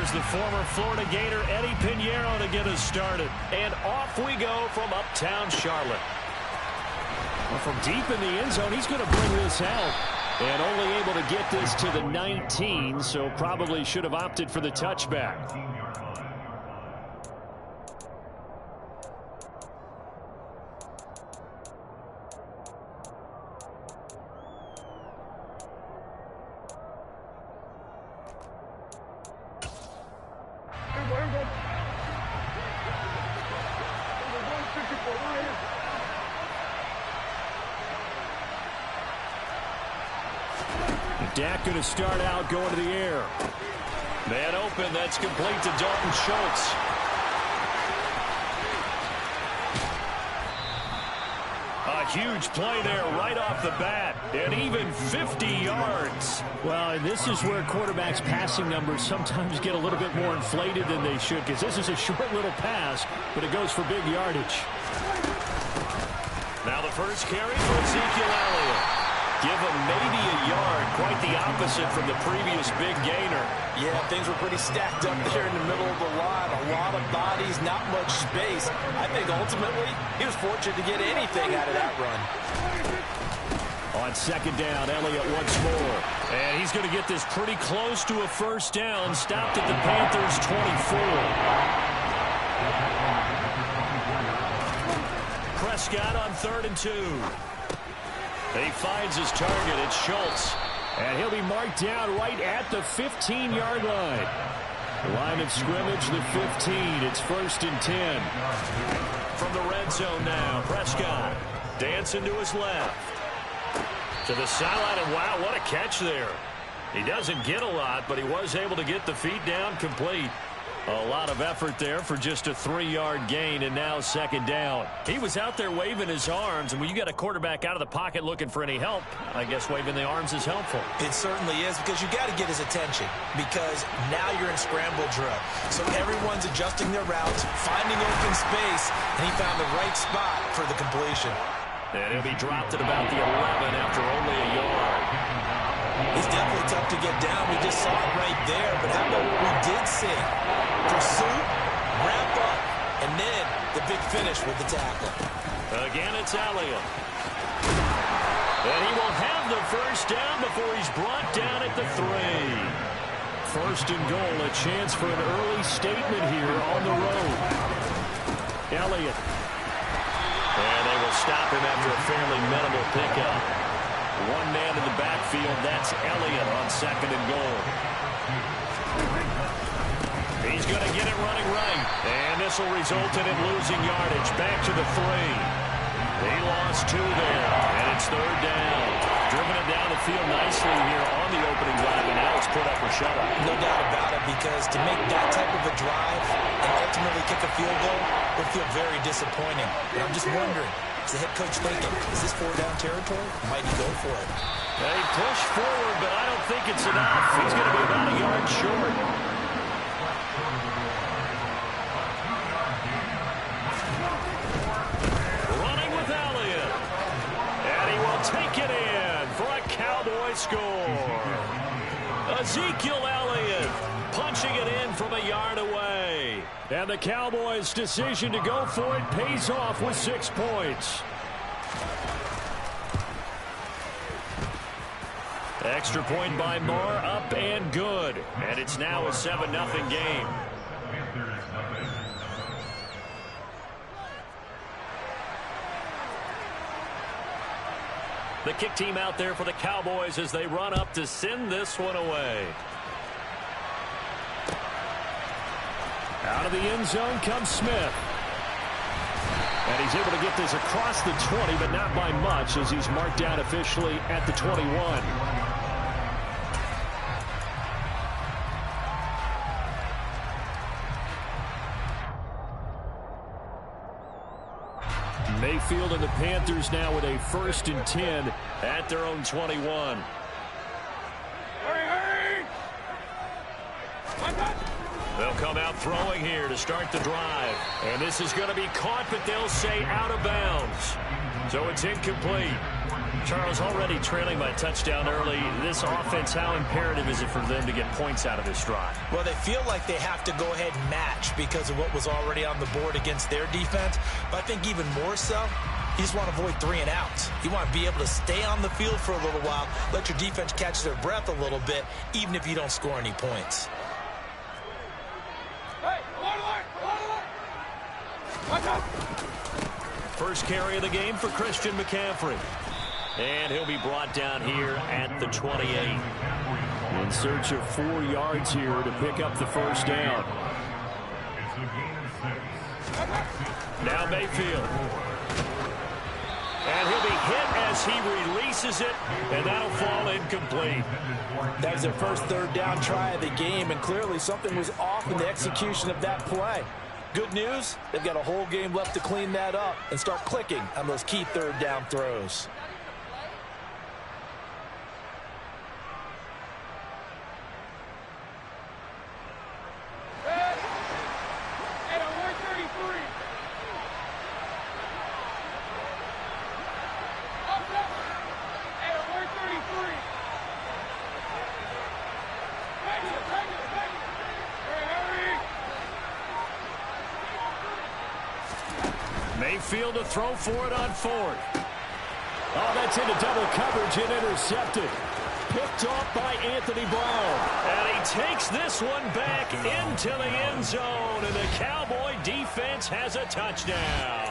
here's the former Florida Gator Eddie Pinheiro to get us started. And off we go from uptown Charlotte. Well, from deep in the end zone, he's going to bring this out. And only able to get this to the 19, so probably should have opted for the touchback. Dak going to start out going to the air. Man open, that's complete to Dalton Schultz. A huge play there right off the bat, and even 50 yards. Well, and this is where quarterbacks' passing numbers sometimes get a little bit more inflated than they should, because this is a short little pass, but it goes for big yardage. Now the first carry for Ezekiel Elliott. Give him maybe a yard, quite the opposite from the previous big gainer. Yeah, things were pretty stacked up there in the middle of the line. A lot of bodies, not much space. I think ultimately he was fortunate to get anything out of that run. On second down, Elliott once more. And he's going to get this pretty close to a first down. Stopped at the Panthers' 24. Prescott on 3rd and 2. He finds his target. It's Schultz. And he'll be marked down right at the 15-yard line. Line of scrimmage, the 15. It's 1st and 10. From the red zone now, Prescott dancing to his left. To the sideline, and wow, what a catch there. He doesn't get a lot, but he was able to get the feet down complete. A lot of effort there for just a 3-yard gain, and now second down. He was out there waving his arms, and when you got a quarterback out of the pocket looking for any help, I guess waving the arms is helpful. It certainly is, because you got to get his attention, because now you're in scramble drill. So everyone's adjusting their routes, finding open space, and he found the right spot for the completion. And he'll be dropped at about the 11 after only a yard. He's definitely tough to get down. We just saw it right there. But how about what we did see? Pursuit, wrap up, and then the big finish with the tackle. Again, it's Elliott. And he will have the first down before he's brought down at the 3. 1st and goal, a chance for an early statement here on the road. Elliott. And they will stop him after a fairly minimal pickup. One man in the backfield, that's Elliott on 2nd and goal. He's going to get it running right. And this will result in him losing yardage. Back to the 3. He lost 2 there. And it's 3rd down. Driven it down the field nicely here on the opening drive. And now it's put up or shut up. No doubt about it, because to make that type of a drive and ultimately kick a field goal would feel very disappointing. And I'm just wondering, is the head coach thinking, is this 4-down territory? Might he go for it? They push forward, but I don't think it's enough. He's going to be about a yard short. Running with Elliott. And he will take it in for a Cowboy score. Ezekiel Elliott punching it in from a yard away. And the Cowboys' decision to go for it pays off with 6 points. Extra point by Moore, up and good. And it's now a 7-0 game. The kick team out there for the Cowboys as they run up to send this one away. Out of the end zone comes Smith. And he's able to get this across the 20, but not by much, as he's marked down officially at the 21. Mayfield and the Panthers now with a 1st and 10 at their own 21. They'll come out throwing here to start the drive. And this is going to be caught, but they'll say out of bounds. So it's incomplete. Charles, already trailing by a touchdown early. This offense, how imperative is it for them to get points out of this drive? Well, they feel like they have to go ahead and match because of what was already on the board against their defense. But I think even more so, you just want to avoid 3 and outs. You want to be able to stay on the field for a little while, let your defense catch their breath a little bit, even if you don't score any points. First carry of the game for Christian McCaffrey. And he'll be brought down here at the 28. In search of 4 yards here to pick up the first down. Now Mayfield. And he'll be hit as he releases it, and that'll fall incomplete. That was their first 3rd down try of the game, and clearly something was off in the execution of that play. Good news, they've got a whole game left to clean that up and start clicking on those key 3rd down throws. Mayfield to throw for it on 4th. Oh, that's into double coverage and intercepted. Picked off by Anthony Brown. And he takes this one back into the end zone. And the Cowboy defense has a touchdown.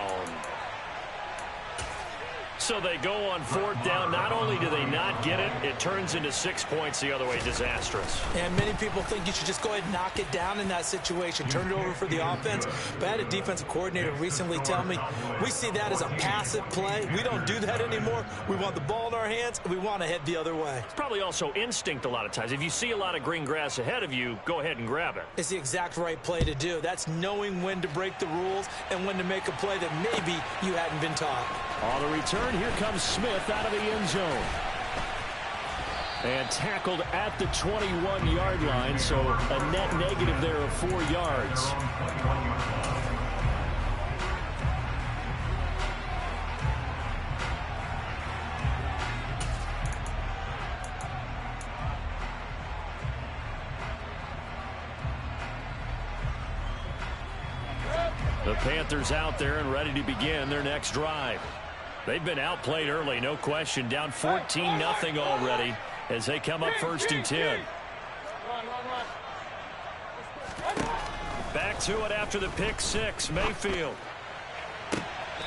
So they go on 4th down. Not only do they not get it, it turns into 6 points the other way. Disastrous. And many people think you should just go ahead and knock it down in that situation. Turn it over for the offense. But I had a defensive coordinator recently tell me, we see that as a passive play. We don't do that anymore. We want the ball in our hands, and we want to head the other way. It's probably also instinct a lot of times. If you see a lot of green grass ahead of you, go ahead and grab it. It's the exact right play to do. That's knowing when to break the rules and when to make a play that maybe you hadn't been taught. On the return, here comes Smith out of the end zone. And tackled at the 21-yard line, so a net negative there of 4 yards. The Panthers out there and ready to begin their next drive. They've been outplayed early, no question. Down 14-0 already as they come up 1st and 10. Back to it after the pick 6. Mayfield.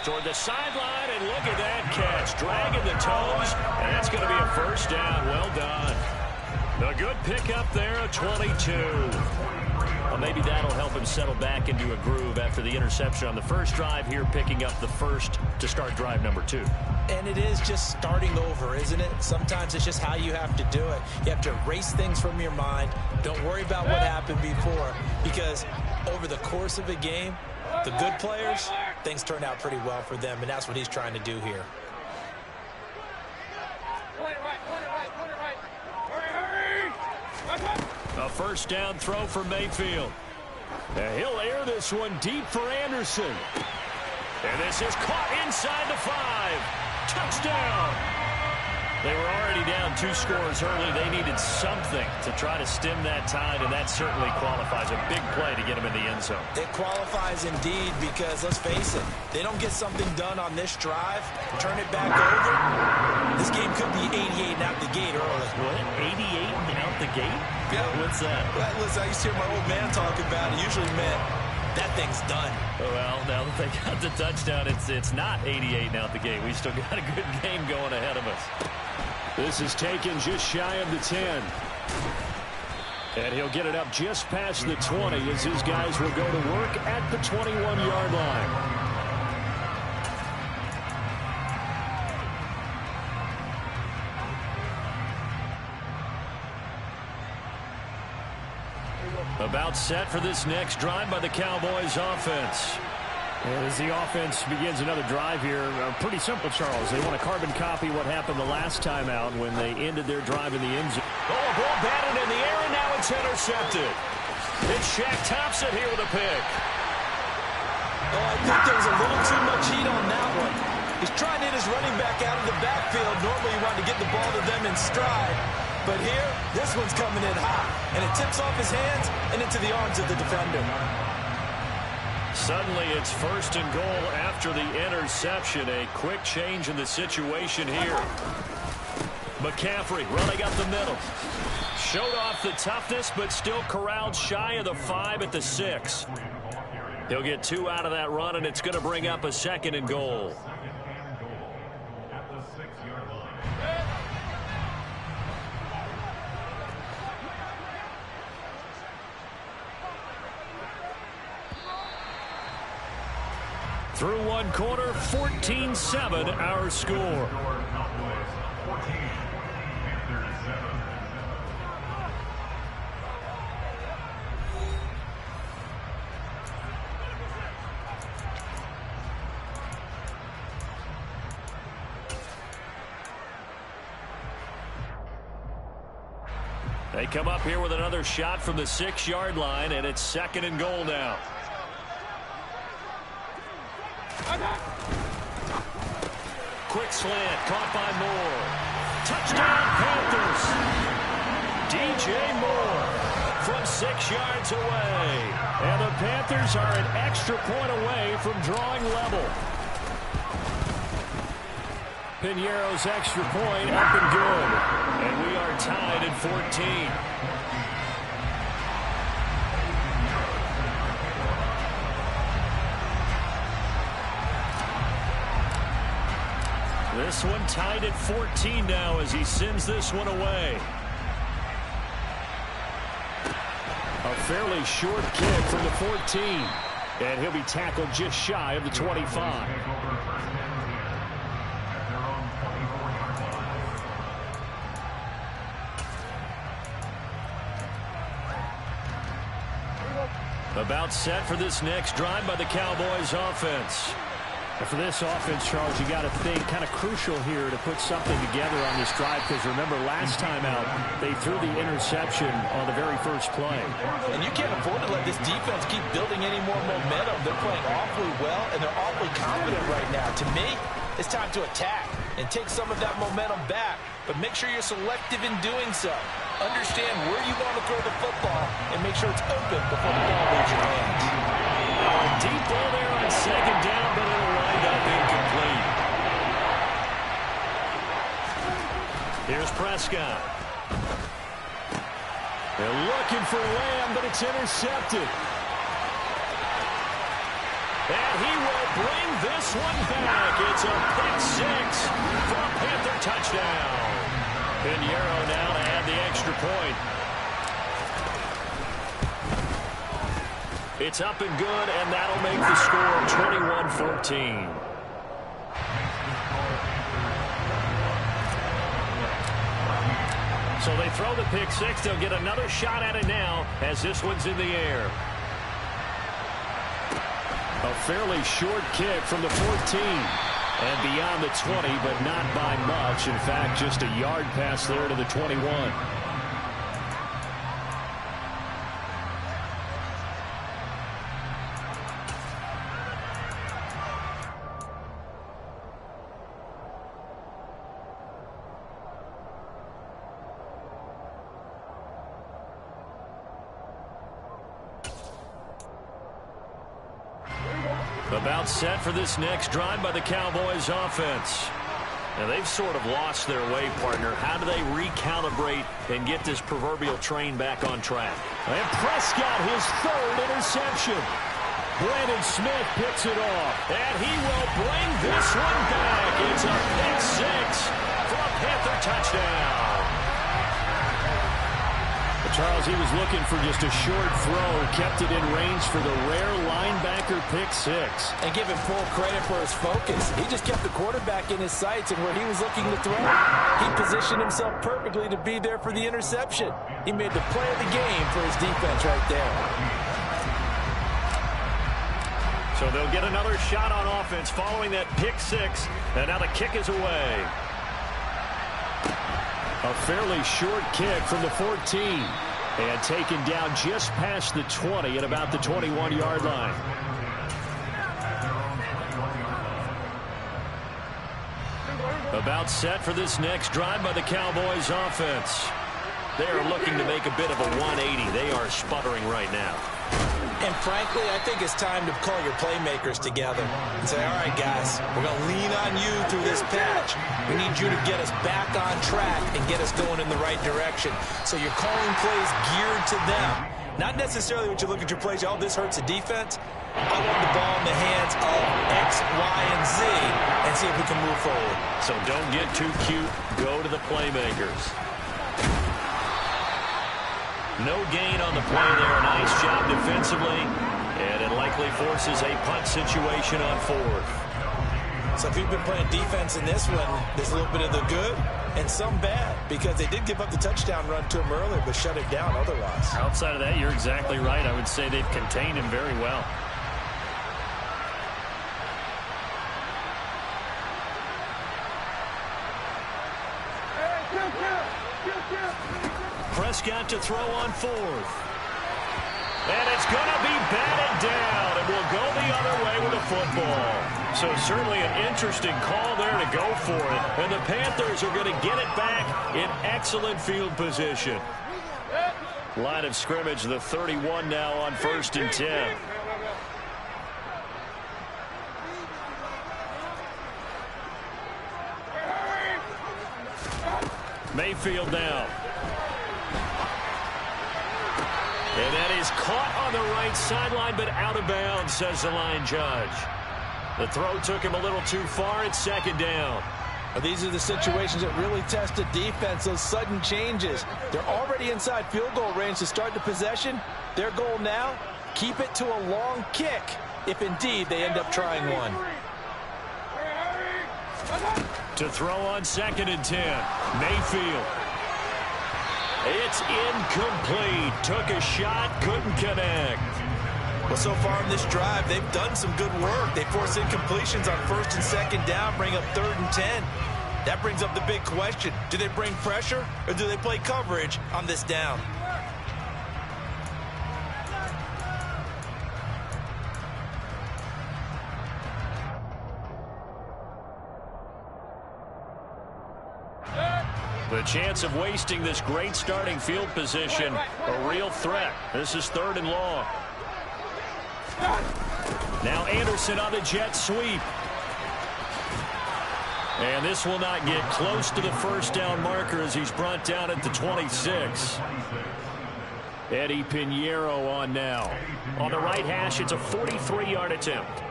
Toward the sideline, and look at that catch. Dragging the toes, and that's going to be a first down. Well done. A good pickup there, a 22. Well, maybe that'll help him settle back into a groove after the interception on the first drive here, picking up the first to start drive number 2. And it is just starting over, isn't it? Sometimes it's just how you have to do it. You have to erase things from your mind. Don't worry about what happened before, because over the course of a game, the good players, things turn out pretty well for them, and that's what he's trying to do here. A first down throw for Mayfield. And he'll air this one deep for Anderson. And this is caught inside the 5. Touchdown. They were already down 2 scores early. They needed something to try to stem that tide, and that certainly qualifies. A big play to get him in the end zone. It qualifies indeed because, let's face it, they don't get something done on this drive, turn it back over, this game could be 88 and out the gate early. What? 88 and out the gate? Yeah. What's that? Well, listen, I used to hear my old man talk about it. Usually meant that thing's done. Well, now that they got the touchdown, it's not 88 and out the gate. We still got a good game going ahead of us. This is taken just shy of the 10. And he'll get it up just past the 20 as his guys will go to work at the 21-yard line. About set for this next drive by the Cowboys offense. As the offense begins another drive here, pretty simple, Charles. They want to carbon copy what happened the last time out when they ended their drive in the end zone. Oh, a ball batted in the air, and now it's intercepted. It's Shaq Thompson here with a pick. Oh, I think there was a little too much heat on that one. He's trying to hit his running back out of the backfield. Normally you want to get the ball to them in stride. But here, this one's coming in hot. And it tips off his hands and into the arms of the defender. Suddenly it's 1st and goal after the interception. A quick change in the situation here. McCaffrey running up the middle. Showed off the toughness, but still corralled shy of the 5 at the 6. He'll get 2 out of that run, and it's going to bring up a 2nd and goal. Through one quarter, 14-7 our score. They come up here with another shot from the 6-yard line, and it's 2nd and goal now. Quick slant, caught by Moore. Touchdown, Panthers. DJ Moore from 6 yards away. And the Panthers are an extra point away from drawing level. Piñeiro's extra point up and good. And we are tied at 14. This one tied at 14 now as he sends this one away. A fairly short kick from the 14. And he'll be tackled just shy of the 25. About set for this next drive by the Cowboys offense. And for this offense, Charles, you got to think kind of crucial here to put something together on this drive, because remember last time out they threw the interception on the very first play. And you can't afford to let this defense keep building any more momentum. They're playing awfully well and they're awfully confident right now. To me, it's time to attack and take some of that momentum back, but make sure you're selective in doing so. Understand where you want to throw the football and make sure it's open before the ball leaves your hands. Deep ball there on 2nd down, but it'll wind up incomplete. Here's Prescott. They're looking for Lamb, but it's intercepted. And he will bring this one back. It's a pick 6 for a Panther touchdown. Piñeiro now to add the extra point. It's up and good, and that'll make the score 21-14. So they throw the pick 6. They'll get another shot at it now as this one's in the air. A fairly short kick from the 14. And beyond the 20, but not by much. In fact, just a yard pass there to the 21. About set for this next drive by the Cowboys offense. Now they've sort of lost their way, partner. How do they recalibrate and get this proverbial train back on track? And Prescott, his 3rd interception. Brandon Smith picks it off. And he will bring this one back. It's a pick 6 for a Panther touchdown. Charles, he was looking for just a short throw, kept it in range for the rare linebacker pick 6. And give him full credit for his focus. He just kept the quarterback in his sights and where he was looking to throw. He positioned himself perfectly to be there for the interception. He made the play of the game for his defense right there. So they'll get another shot on offense following that pick 6. And now the kick is away. A fairly short kick from the 14. And taken down just past the 20 at about the 21-yard line. About set for this next drive by the Cowboys offense. They are looking to make a bit of a 180. They are sputtering right now. And frankly, I think it's time to call your playmakers together and say, all right, guys, we're going to lean on you through this patch. We need you to get us back on track and get us going in the right direction. So you're calling plays geared to them. Not necessarily when you look at your plays, oh, this hurts the defense. I want the ball in the hands of X, Y, and Z and see if we can move forward. So don't get too cute. Go to the playmakers. No gain on the play there. Nice job defensively. And it likely forces a punt situation on fourth. So if you've been playing defense in this one, there's a little bit of the good and some bad, because they did give up the touchdown run to him earlier, but shut it down otherwise. Outside of that, you're exactly right. I would say they've contained him very well. Prescott to throw on fourth. And it's going to be batted down, and will go the other way with the football. So certainly an interesting call there to go for it. And the Panthers are going to get it back in excellent field position. Line of scrimmage, the 31 now on 1st and 10. Mayfield now. And that is caught on the right sideline, but out of bounds, says the line judge. The throw took him a little too far. It's 2nd down. These are the situations that really test a defense, those sudden changes. They're already inside field goal range to start the possession. Their goal now, keep it to a long kick, if indeed they end up trying one. To throw on 2nd and 10. Mayfield. It's incomplete. Took a shot, couldn't connect. Well, so far in this drive, they've done some good work. They force incompletions on 1st and 2nd down, bring up 3rd and 10. That brings up the big question. Do they bring pressure, or do they play coverage on this down? The chance of wasting this great starting field position, a real threat. This is 3rd and long. Now Anderson on the jet sweep. And this will not get close to the 1st down marker as he's brought down at the 26. Eddie Pinheiro on now. On the right hash, it's a 43-yard attempt.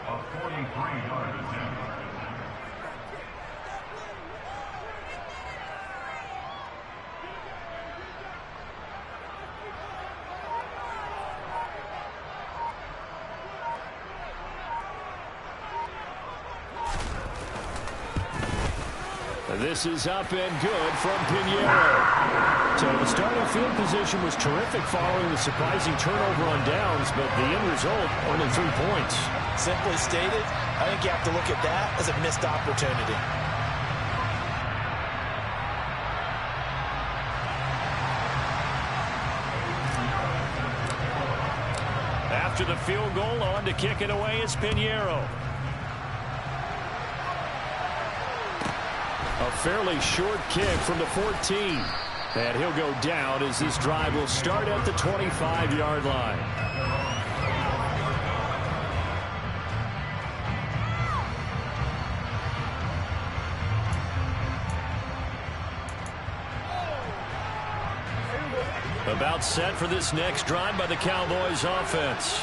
This is up and good from Pinheiro. So the starting field position was terrific following the surprising turnover on downs, but the end result, only 3 points. Simply stated, I think you have to look at that as a missed opportunity. After the field goal, on to kick it away is Pinheiro. A fairly short kick from the 14. And he'll go down as this drive will start at the 25-yard line. About set for this next drive by the Cowboys offense.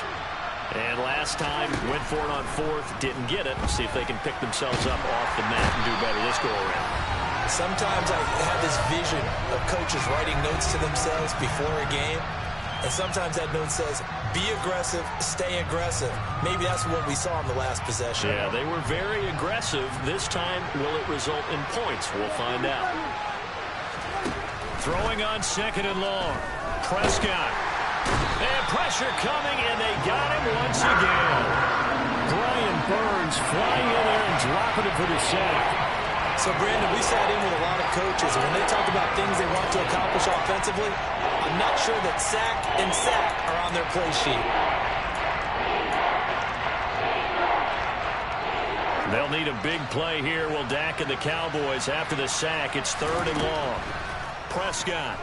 And last time, went for it on 4th, didn't get it. See if they can pick themselves up off the mat and do better this go-around. Sometimes I have this vision of coaches writing notes to themselves before a game, and sometimes that note says, be aggressive, stay aggressive. Maybe that's what we saw in the last possession. Yeah, they were very aggressive. This time, will it result in points? We'll find out. Throwing on 2nd and long. Prescott. And pressure coming, and they got him once again. Brian Burns flying in there and dropping it for the sack. So, Brandon, we sat in with a lot of coaches, and when they talk about things they want to accomplish offensively, I'm not sure that sack and sack are on their play sheet. They'll need a big play here. Will Dak and the Cowboys after the sack. It's 3rd and long. Prescott.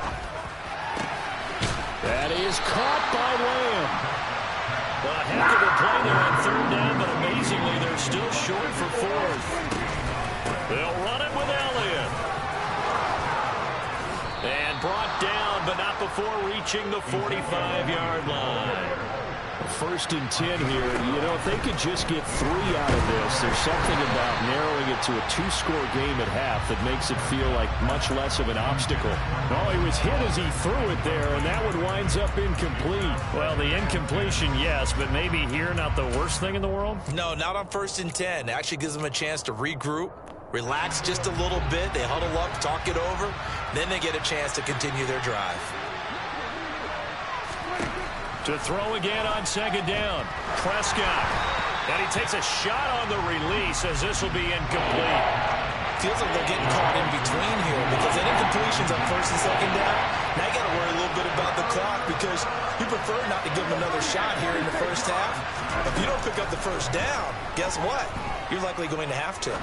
That is caught by Lamb. A heck of a play there on 3rd down, but amazingly, they're still short for 4th. They'll run it with Elliott. And brought down, but not before reaching the 45-yard line. 1st and 10 here. You know, if they could just get 3 out of this, there's something about narrowing it to a 2-score game at half that makes it feel like much less of an obstacle. Oh, he was hit as he threw it there, and that one winds up incomplete. Well, the incompletion, yes, but maybe here not the worst thing in the world? No, not on 1st and 10. It actually gives them a chance to regroup, relax just a little bit. They huddle up, talk it over. Then they get a chance to continue their drive. To throw again on 2nd down. Prescott. And he takes a shot on the release as this will be incomplete. Feels like they're getting caught in between here because that incompletion's on 1st and 2nd down. Now you got to worry a little bit about the clock because you prefer not to give them another shot here in the 1st half. If you don't pick up the 1st down, guess what? You're likely going to have to.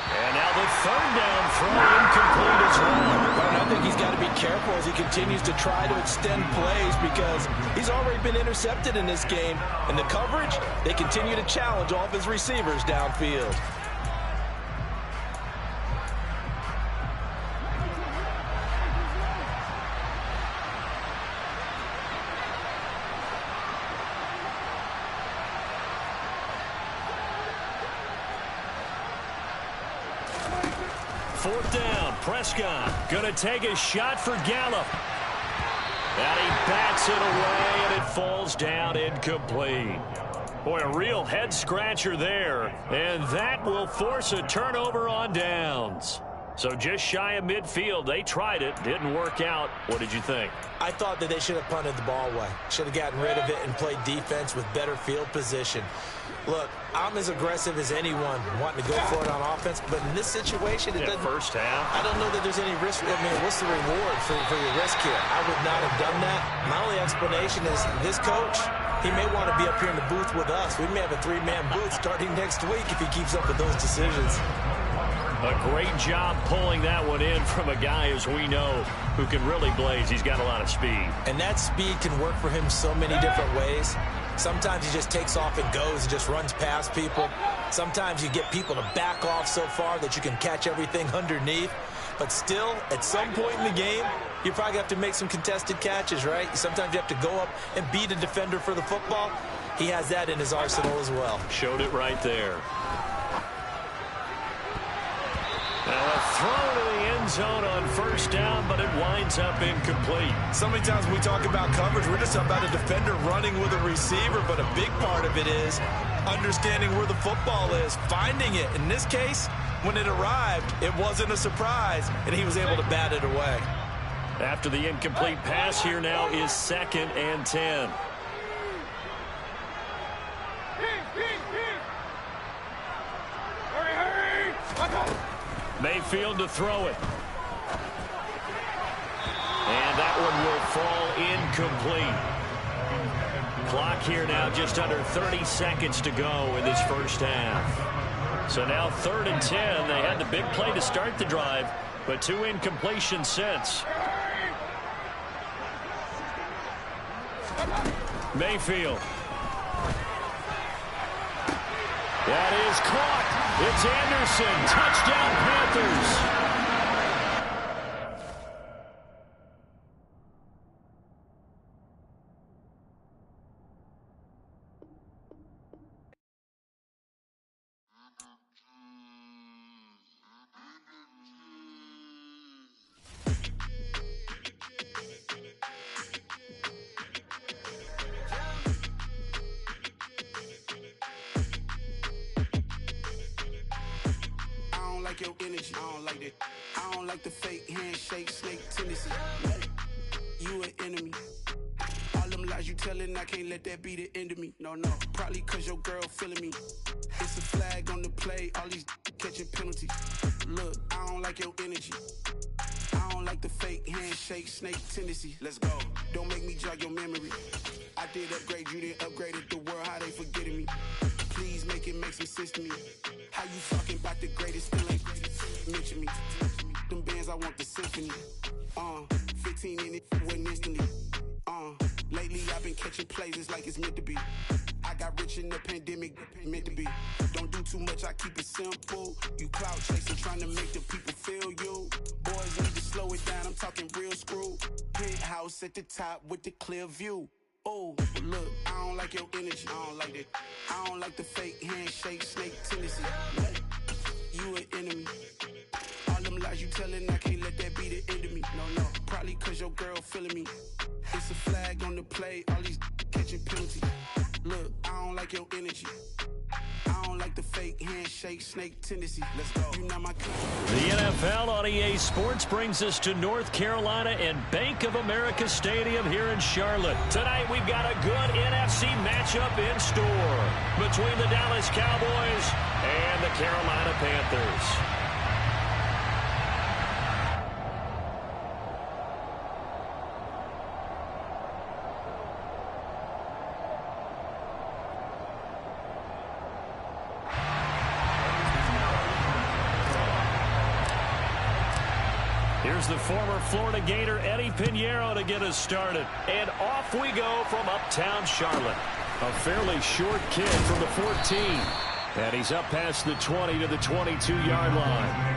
And now the 3rd down throw incomplete as well. And I think he's got to be careful as he continues to try to extend plays because he's already been intercepted in this game. And the coverage, they continue to challenge all of his receivers downfield. Fourth down, Prescott gonna take a shot for Gallup. And he bats it away, and it falls down incomplete. Boy, a real head-scratcher there, and that will force a turnover on downs. So just shy of midfield. They tried it, didn't work out. What did you think? I thought that they should have punted the ball away. Should have gotten rid of it and played defense with better field position. Look, I'm as aggressive as anyone wanting to go for it on offense, but in this situation, it doesn't. First half. I don't know that there's any risk. I mean, what's the reward for your risk here? I would not have done that. My only explanation is this coach, he may want to be up here in the booth with us. We may have a 3-man booth starting next week if he keeps up with those decisions. A great job pulling that one in from a guy, as we know, who can really blaze. He's got a lot of speed. And that speed can work for him so many different ways. Sometimes he just takes off and goes and just runs past people. Sometimes you get people to back off so far that you can catch everything underneath. But still, at some point in the game, you probably have to make some contested catches, right? Sometimes you have to go up and beat a defender for the football. He has that in his arsenal as well. Showed it right there. Now a throw to the end zone on first down, but it winds up incomplete. So many times when we talk about coverage, we're just about a defender running with a receiver, but a big part of it is understanding where the football is, finding it. In this case, when it arrived, it wasn't a surprise, and he was able to bat it away. After the incomplete pass, here now is 2nd and 10. Mayfield to throw it. And that one will fall incomplete. Clock here now just under 30 seconds to go in this first half. So now 3rd and 10. They had the big play to start the drive, but 2 incompletions since. Mayfield. That is caught. It's Anderson. Touchdown, Panthers. Your energy, I don't like that. I don't like the fake handshake, snake tendency. You an enemy. All them lies you telling, I can't let that be the end of me. No, probably cause your girl feeling me. It's a flag on the play, all these catching penalties. Look, I don't like your energy. I don't like the fake handshake, snake tendency. Let's go. Don't make me jog your memory. I did upgrade, you didn't upgrade it. The world, how they forgetting me. Please make it make some sense to me. How you talking about the greatest, still ain't mention me. Them bands, I want the symphony. 15 in it, went instantly. Lately I've been catching plays, it's like it's meant to be. I got rich in the pandemic, meant to be. Don't do too much, I keep it simple. You clout chasing, trying to make the people feel you. Boys need to slow it down, I'm talking real screw. Penthouse at the top with the clear view. Oh, look, I don't like your energy, I don't like that. I don't like the fake handshake, snake tendency. You an enemy. All them lies you telling, I can't let that be the end of me. No, probably cause your girl feeling me. It's a flag on the play, all these catching penalties. Look, I don't like your energy. I don't like the fake handshake, snake tendency. Let's go. You know my the NFL on EA Sports brings us to North Carolina and Bank of America Stadium here in Charlotte. Tonight we've got a good NFC matchup in store between the Dallas Cowboys and the Carolina Panthers. Here's the former Florida Gator Eddie Pinheiro to get us started. And off we go from uptown Charlotte. A fairly short kid from the 14. And he's up past the 20 to the 22-yard line.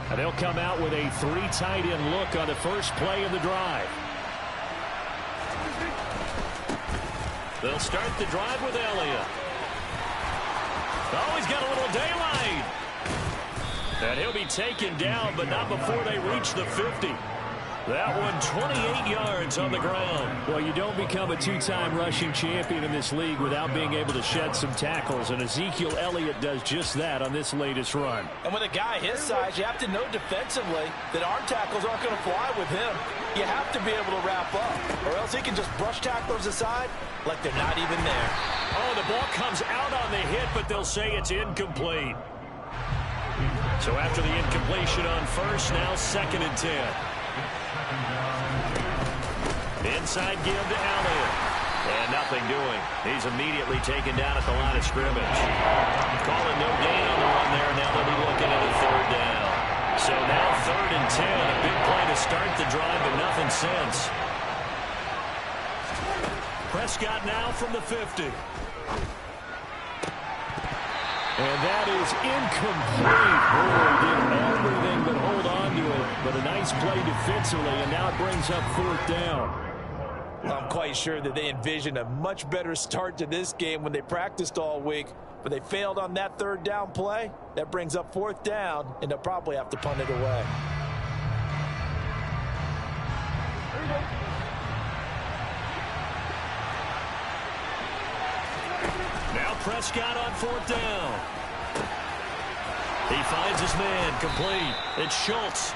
And they'll come out with a 3 tight end look on the first play of the drive. They'll start the drive with Elliott. Oh, he's got a little daylight. And he'll be taken down, but not before they reach the 50. That one 28 yards on the ground. Well, you don't become a 2-time rushing champion in this league without being able to shed some tackles, and Ezekiel Elliott does just that on this latest run. And with a guy his size, you have to know defensively that arm tackles aren't going to fly with him. You have to be able to wrap up, or else he can just brush tacklers aside like they're not even there. Oh, the ball comes out on the hit, but they'll say it's incomplete. So after the incompletion on first, now 2nd and 10. Inside give to Elliott. And nothing doing. He's immediately taken down at the line of scrimmage. Calling no gain on the run there. Now they'll be looking at a 3rd down. So now 3rd and 10. A big play to start the drive, but nothing since. Prescott now from the 50. And that is incomplete. Boy, did everything but hold on to it. But a nice play defensively, and now it brings up 4th down. I'm quite sure that they envisioned a much better start to this game when they practiced all week, but they failed on that 3rd down play. That brings up 4th down, and they'll probably have to punt it away. Now Prescott on 4th down. He finds his man, complete. It's Schultz.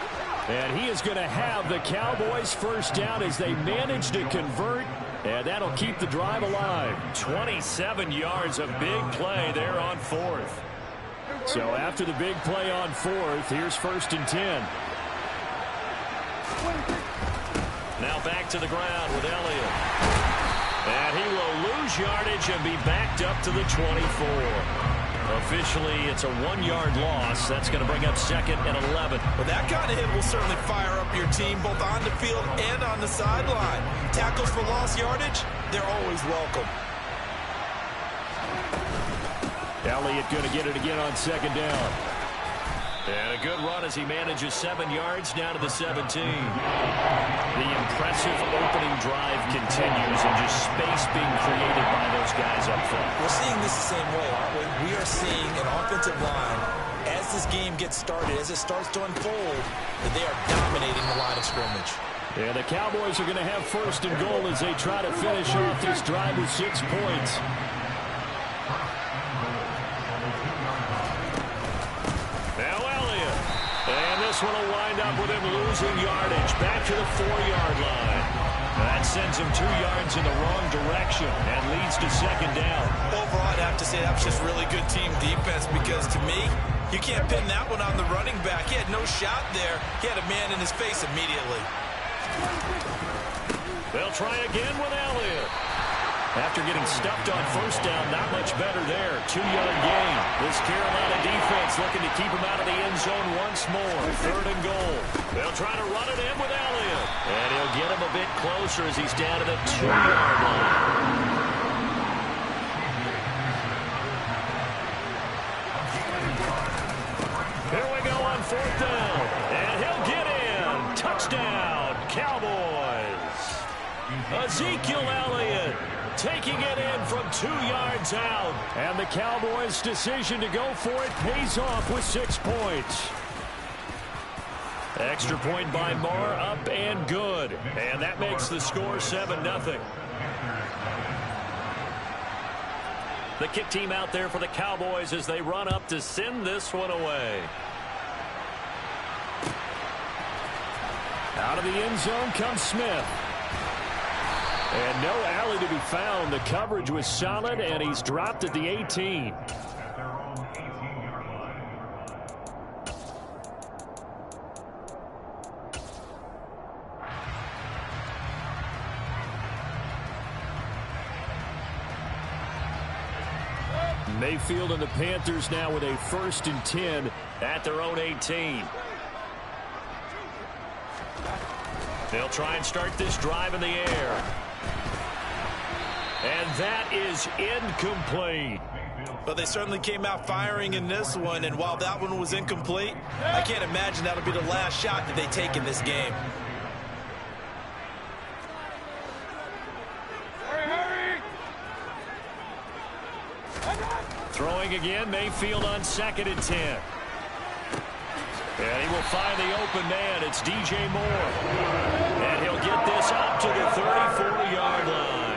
And he is going to have the Cowboys' 1st down as they manage to convert. And that'll keep the drive alive. 27 yards, a big play there on 4th. So after the big play on 4th, here's 1st and 10. Now back to the ground with Elliott. And he will lose yardage and be backed up to the 24. Officially, it's a 1-yard loss. That's going to bring up 2nd and 11. Well, that kind of hit will certainly fire up your team both on the field and on the sideline. Tackles for lost yardage, they're always welcome. Elliott going to get it again on 2nd down. And a good run as he manages 7 yards down to the 17. The impressive opening drive continues and just space being created by those guys up front. We're seeing this the same way, aren't we? We are seeing an offensive line, as this game gets started, as it starts to unfold, that they are dominating the line of scrimmage. Yeah, the Cowboys are going to have 1st and goal as they try to finish off this drive with 6 points. This one will wind up with him losing yardage back to the 4-yard line. That sends him 2 yards in the wrong direction and leads to second down. Overall, I'd have to say that was just really good team defense because to me, you can't pin that one on the running back. He had no shot there. He had a man in his face immediately. They'll try again with Elliott. After getting stuffed on first down, not much better there. 2-yard gain. This Carolina defense looking to keep him out of the end zone once more. 3rd and goal. They'll try to run it in with Elliott. And he'll get him a bit closer as he's down to the 2-yard line. Here we go on 4th down. And he'll get in. Touchdown, Cowboys. Ezekiel Elliott taking it in from 2 yards out. And the Cowboys' decision to go for it pays off with 6 points. Extra point by Marr, up and good. And that makes the score 7-0. The kick team out there for the Cowboys as they run up to send this one away. Out of the end zone comes Smith. And no alley to be found. The coverage was solid, and he's dropped at the 18. Mayfield and the Panthers now with a 1st and 10 at their own 18. They'll try and start this drive in the air. And that is incomplete. But they certainly came out firing in this one, and while that one was incomplete, I can't imagine that'll be the last shot that they take in this game. Throwing again, Mayfield on 2nd and 10. And he will find the open man. It's DJ Moore. And he'll get this up to the 34-yard line.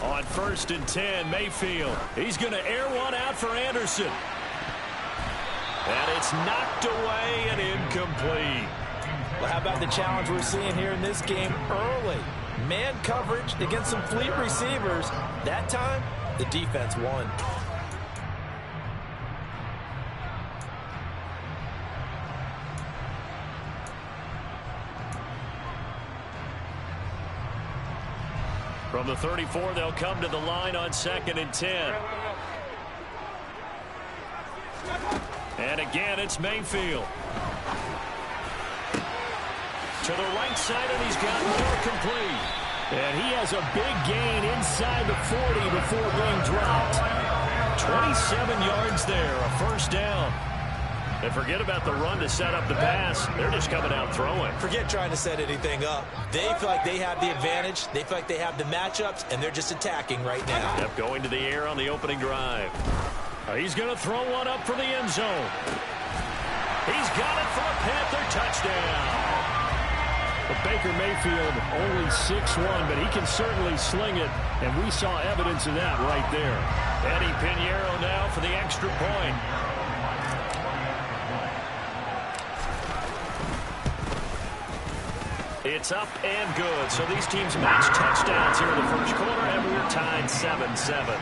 On 1st and 10, Mayfield. He's going to air one out for Anderson. And it's knocked away and incomplete. Well, how about the challenge we're seeing here in this game early? Man coverage against some fleet receivers. That time, the defense won. From the 34, they'll come to the line on 2nd and 10. And again, it's Mayfield. To the right side, and he's got more complete. And he has a big gain inside the 40 before being dropped. 27 yards there, a 1st down. And forget about the run to set up the pass. They're just coming out throwing. Forget trying to set anything up. They feel like they have the advantage. They feel like they have the matchups, and they're just attacking right now. Yep, going to the air on the opening drive. He's going to throw one up for the end zone. He's got it for a Panther touchdown. But Baker Mayfield only 6'1", but he can certainly sling it, and we saw evidence of that right there. Eddie Pinheiro now for the extra point. It's up and good. So these teams match touchdowns here in the 1st quarter, and we're tied 7-7.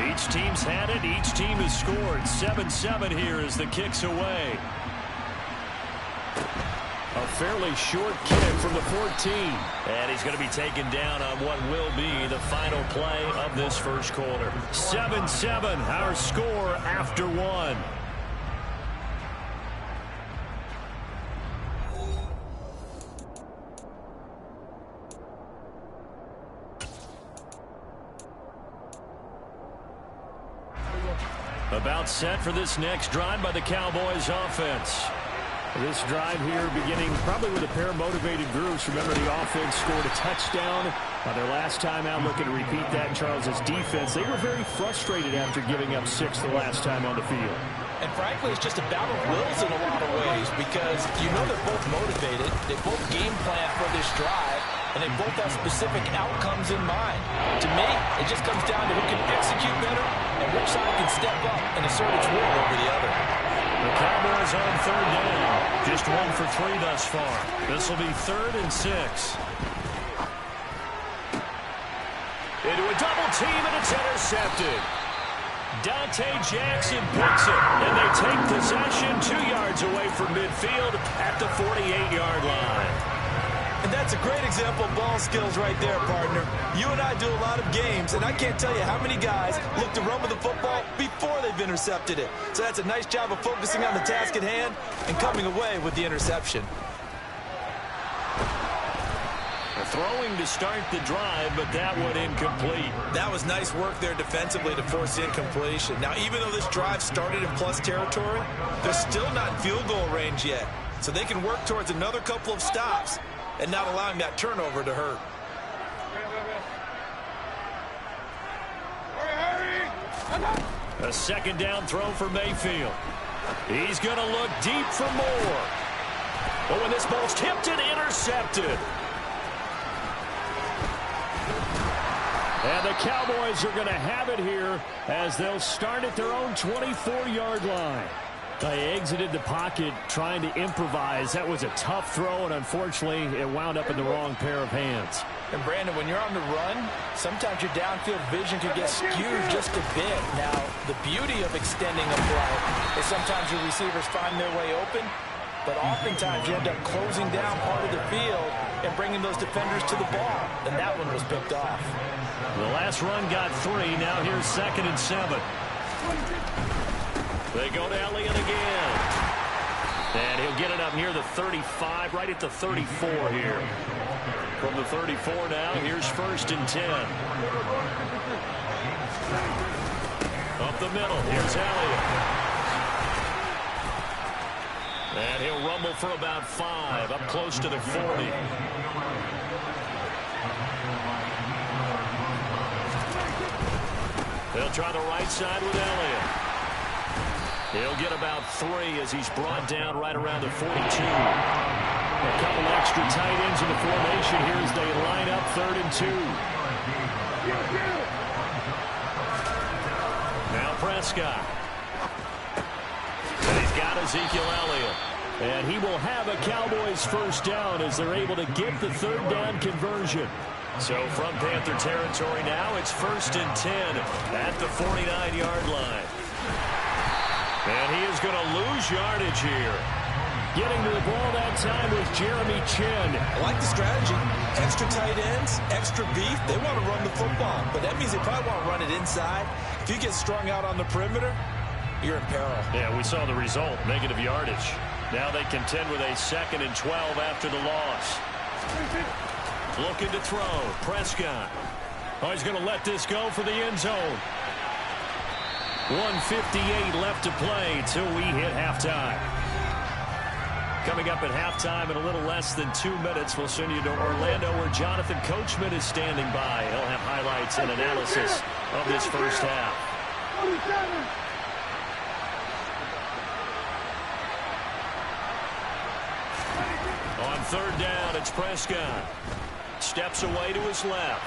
Each team's had it. Each team has scored. 7-7 here as the kick's away. A fairly short kick from the 14. And he's going to be taken down on what will be the final play of this 1st quarter. 7-7, our score after 1. About set for this next drive by the Cowboys offense. This drive here beginning probably with a pair of motivated groups. Remember, the offense scored a touchdown their last time out, looking to repeat that. Charles's defense, they were very frustrated after giving up 6 the last time on the field. And frankly, it's just a battle of wills in a lot of ways because you know they're both motivated. They both game plan for this drive, and they both have specific outcomes in mind. To me, it just comes down to who can execute better and which side can step up and assert its will over the other. The Cowboys on third down. Just 1 for 3 thus far. This will be 3rd and 6. Into a double team, and it's intercepted. Dante Jackson picks it, and they take possession 2 yards away from midfield at the 48-yard line. And that's a great example of ball skills right there, partner. You and I do a lot of games, and I can't tell you how many guys look to run with the football before they've intercepted it. So that's a nice job of focusing on the task at hand and coming away with the interception. Throwing to start the drive, but that one incomplete. That was nice work there defensively to force incompletion. Now, even though this drive started in plus territory, they're still not in field goal range yet. So they can work towards another couple of stops and not allowing that turnover to hurt. A second down throw for Mayfield. He's going to look deep for more. Oh, and this ball's tipped and intercepted. And the Cowboys are going to have it here as they'll start at their own 24-yard line. They exited the pocket trying to improvise. That was a tough throw, and unfortunately, it wound up in the wrong pair of hands. And, Brandon, when you're on the run, sometimes your downfield vision can get skewed just a bit. Now, the beauty of extending a play is sometimes your receivers find their way open, but oftentimes you end up closing down part of the field and bringing those defenders to the ball. And that one was picked off. The last run got 3. Now here's 2nd and 7. They go to Elliott again. And he'll get it up near the 35, right at the 34 here. From the 34 now, here's 1st and 10. Up the middle, here's Elliott. And he'll rumble for about 5, up close to the 40. They'll try the right side with Elliott. He'll get about 3 as he's brought down right around the 42. A couple extra tight ends in the formation here as they line up 3rd and 2. Now Prescott. And he's got Ezekiel Elliott. And he will have a Cowboys first down as they're able to get the 3rd down conversion. So from Panther territory now, it's 1st and 10 at the 49-yard line. And he is going to lose yardage here. Getting to the ball that time was Jeremy Chin. I like the strategy. Extra tight ends, extra beef. They want to run the football, but that means they probably want to run it inside. If you get strung out on the perimeter, you're in peril. Yeah, we saw the result, negative yardage. Now they contend with a 2nd and 12 after the loss. Looking to throw. Prescott. Oh, he's going to let this go for the end zone. 1:58 left to play till we hit halftime. Coming up at halftime in a little less than 2 minutes, we'll send you to Orlando where Jonathan Coachman is standing by. He'll have highlights and analysis of this first half. On 3rd down, it's Prescott. Steps away to his left.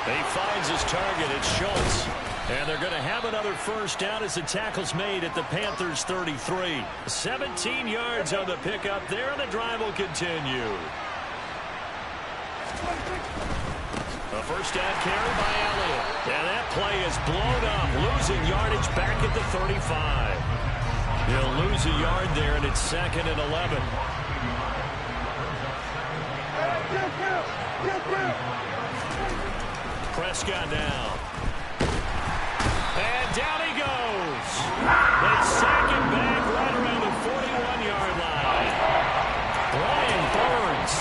He finds his target. It's Schultz. And they're going to have another first down as the tackle's made at the Panthers' 33. 17 yards on the pickup there, and the drive will continue. A first down carry by Elliott. And that play is blown up, losing yardage back at the 35. He'll lose a yard there, and it's 2nd and 11. Prescott now. And down he goes. They sack him back right around the 41-yard line. Brian Burns.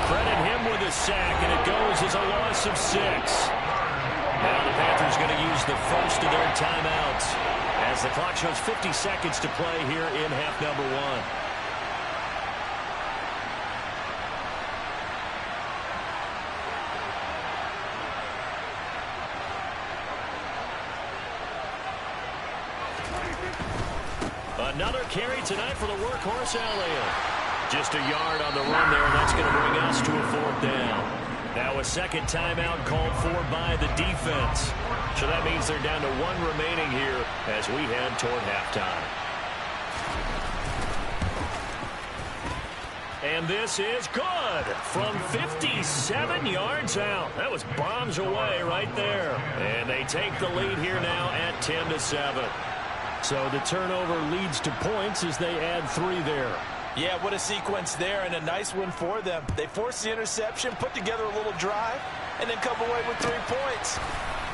Credit him with a sack, and it goes as a loss of 6. Now the Panthers going to use the first of their timeouts as the clock shows 50 seconds to play here in half number 1. Another carry tonight for the workhorse Elliott. Just a yard on the run there, and that's going to bring us to a 4th down. Now a second timeout called for by the defense. So that means they're down to 1 remaining here as we head toward halftime. And this is good from 57 yards out. That was bombs away right there. And they take the lead here now at 10-7. So the turnover leads to points as they add 3 there. Yeah, what a sequence there, and a nice one for them. They forced the interception, put together a little drive, and then come away with 3 points.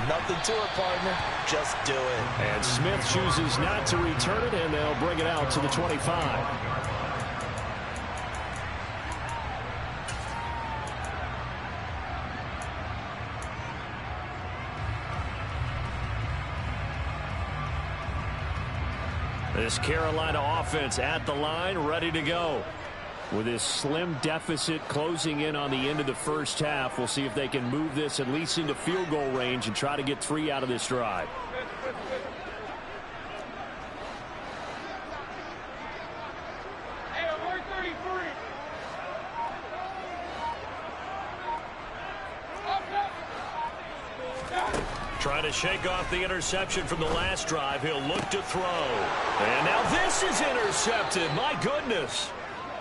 Nothing to it, partner. Just do it. And Smith chooses not to return it, and they'll bring it out to the 25. This Carolina offense at the line, ready to go. With this slim deficit closing in on the end of the first half, we'll see if they can move this at least into field goal range and try to get 3 out of this drive. Trying to shake off the interception from the last drive. He'll look to throw. And now this is intercepted. My goodness.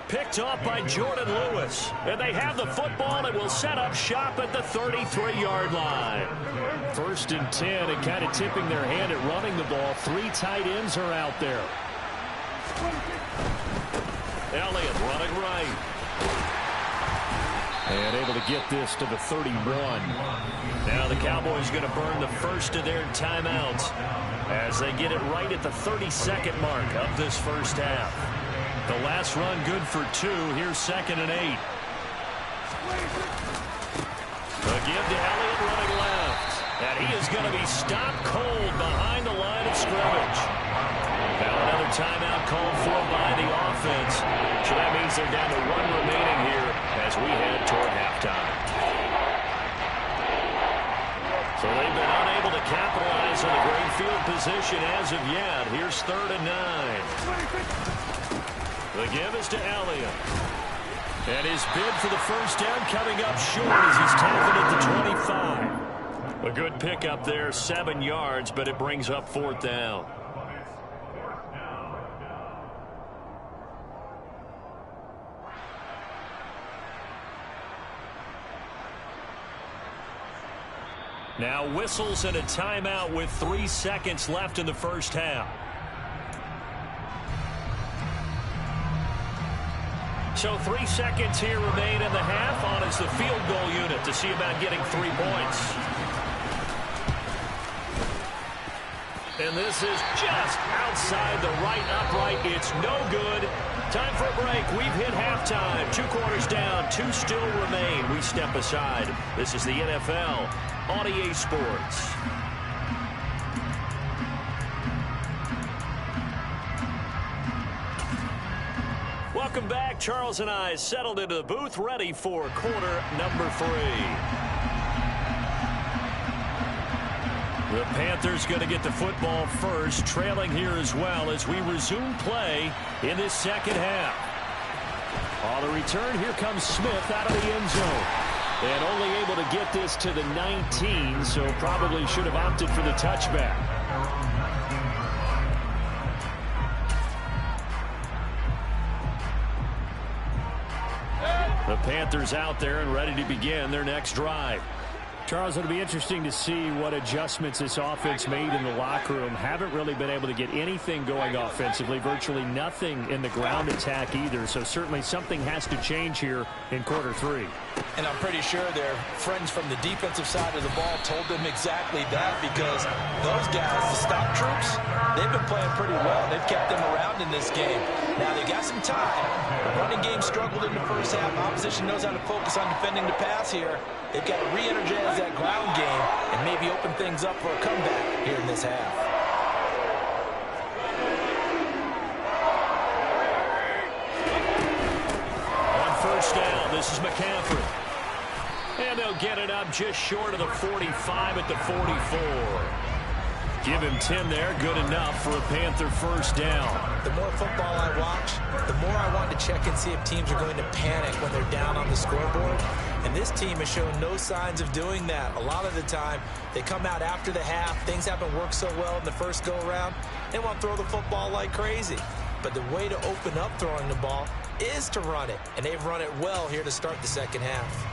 Picked off by Jordan Lewis. And they have the football and will set up shop at the 33-yard line. 1st and 10, and kind of tipping their hand at running the ball. 3 tight ends are out there. Elliott running right. And able to get this to the 31. Now the Cowboys going to burn the first of their timeouts as they get it right at the 32nd mark of this first half. The last run good for 2. Here's 2nd and 8. The give to Elliott running left. And he is going to be stopped cold behind the line of scrimmage. Now another timeout called for by the offense. So that means they're down to 1 remaining here as we head toward halftime. So they've been unable to capitalize on the great field position as of yet. Here's 3rd and 9. The give is to Elliott. And his bid for the first down coming up short as he's tackled at the 25. A good pickup there, 7 yards, but it brings up 4th down. Now whistles and a timeout with 3 seconds left in the first half. So 3 seconds here remain in the half. On is the field goal unit to see about getting 3 points. And this is just outside the right upright. It's no good. Time for a break. We've hit halftime. 2 quarters down. 2 still remain. We step aside. This is the NFL on EA Sports. Welcome back. Charles and I settled into the booth, ready for quarter number 3. The Panthers going to get the football first, trailing here as well as we resume play in this second half. On the return, here comes Smith out of the end zone. And only able to get this to the 19, so probably should have opted for the touchback. The Panthers out there and ready to begin their next drive. Charles, it'll be interesting to see what adjustments this offense made in the locker room. Haven't really been able to get anything going offensively, virtually nothing in the ground attack either. So certainly something has to change here in quarter 3. And I'm pretty sure their friends from the defensive side of the ball told them exactly that, because those guys, the stock troops, they've been playing pretty well. They've kept them around in this game. Now they got some time. The running game struggled in the first half. Opposition knows how to focus on defending the pass here. They've got to re-energize that ground game and maybe open things up for a comeback here in this half. On first down, this is McCaffrey. And they'll get it up just short of the 45 at the 44. Give him 10 there. Good enough for a Panther first down. The more football I watch, the more I want to check and see if teams are going to panic when they're down on the scoreboard. And this team has shown no signs of doing that. A lot of the time, they come out after the half. Things haven't worked so well in the first go-around. They want to throw the football like crazy. But the way to open up throwing the ball is to run it. And they've run it well here to start the second half.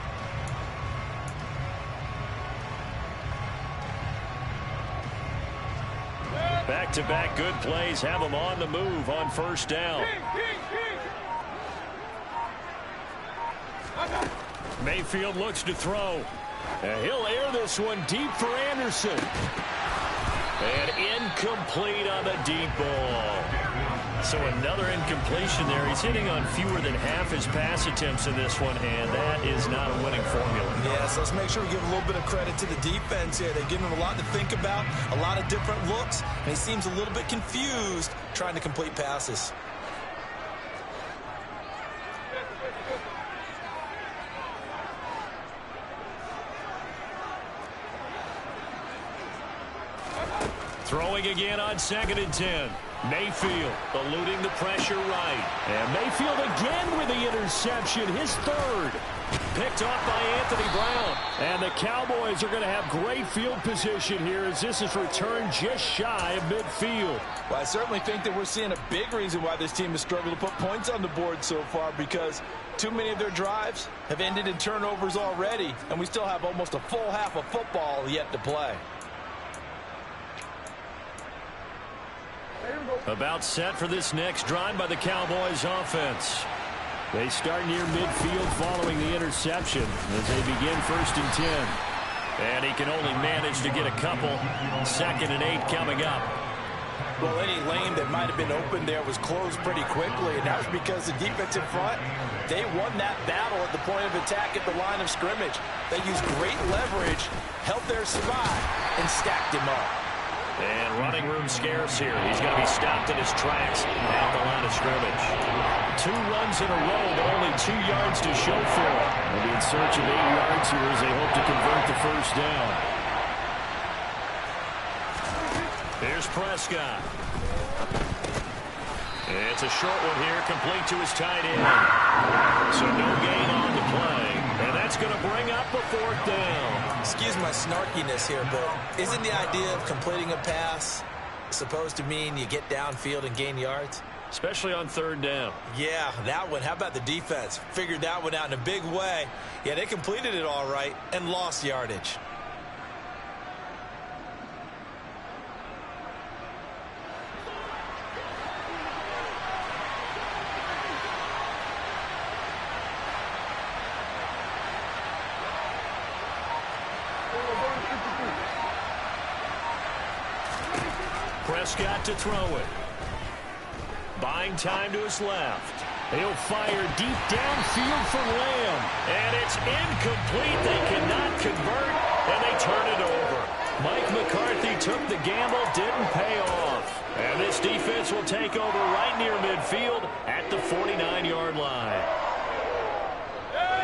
Back-to-back good plays have them on the move on first down. Mayfield looks to throw. And he'll air this one deep for Anderson. And incomplete on the deep ball. So another incompletion there. He's hitting on fewer than half his pass attempts in this one, and that is not a winning formula. Yeah, so let's make sure we give a little bit of credit to the defense here. They're giving him a lot to think about, a lot of different looks, and he seems a little bit confused trying to complete passes. Throwing again on 2nd and 10. Mayfield eluding the pressure right. And Mayfield again with the interception, his third. Picked off by Anthony Brown. And the Cowboys are going to have great field position here as this is returned just shy of midfield. Well, I certainly think that we're seeing a big reason why this team has struggled to put points on the board so far, because too many of their drives have ended in turnovers already, and we still have almost a full half of football yet to play. About set for this next drive by the Cowboys offense. They start near midfield following the interception as they begin 1st and 10. And he can only manage to get a couple. 2nd and 8 coming up. Well, any lane that might have been open there was closed pretty quickly, and that was because the defensive front, they won that battle at the point of attack at the line of scrimmage. They used great leverage, held their spot, and stacked him up. And running room scarce here. He's going to be stopped in his tracks at the line of scrimmage. 2 runs in a row, but only 2 yards to show for it. They'll be in search of 8 yards here as they hope to convert the first down. Here's Prescott. It's a short one here, complete to his tight end. So no gain on the play. And that's going to bring up a 4th down. Excuse my snarkiness here, but isn't the idea of completing a pass supposed to mean you get downfield and gain yards? Especially on 3rd down. Yeah, that one. How about the defense? Figured that one out in a big way. Yeah, they completed it all right and lost yardage. Prescott to throw it. Buying time to his left. He'll fire deep downfield for Lamb. And it's incomplete. They cannot convert, and they turn it over. Mike McCarthy took the gamble, didn't pay off. And this defense will take over right near midfield at the 49-yard line.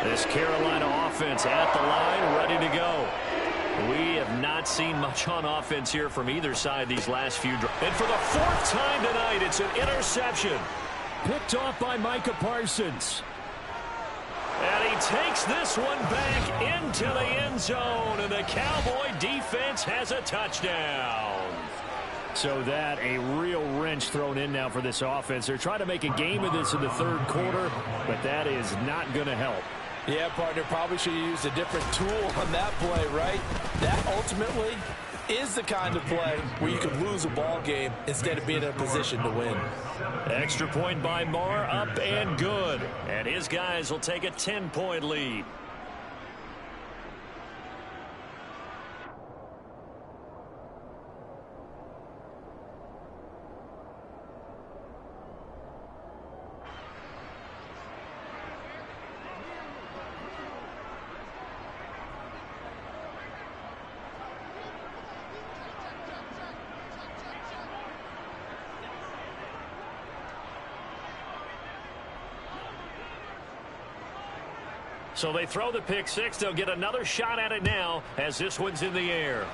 This Carolina offense at the line, ready to go. We have not seen much on offense here from either side these last few drives. And for the 4th time tonight, it's an interception. Picked off by Micah Parsons. And he takes this one back into the end zone, and the Cowboy defense has a touchdown. So that a real wrench thrown in now for this offense. They're trying to make a game of this in the 3rd quarter, but that is not going to help. Yeah, partner, probably should have used a different tool on that play, right? That ultimately is the kind of play where you could lose a ball game instead of being in a position to win. Extra point by Marr, up and good. And his guys will take a 10-point lead. So they throw the pick six. They'll get another shot at it now as this one's in the air.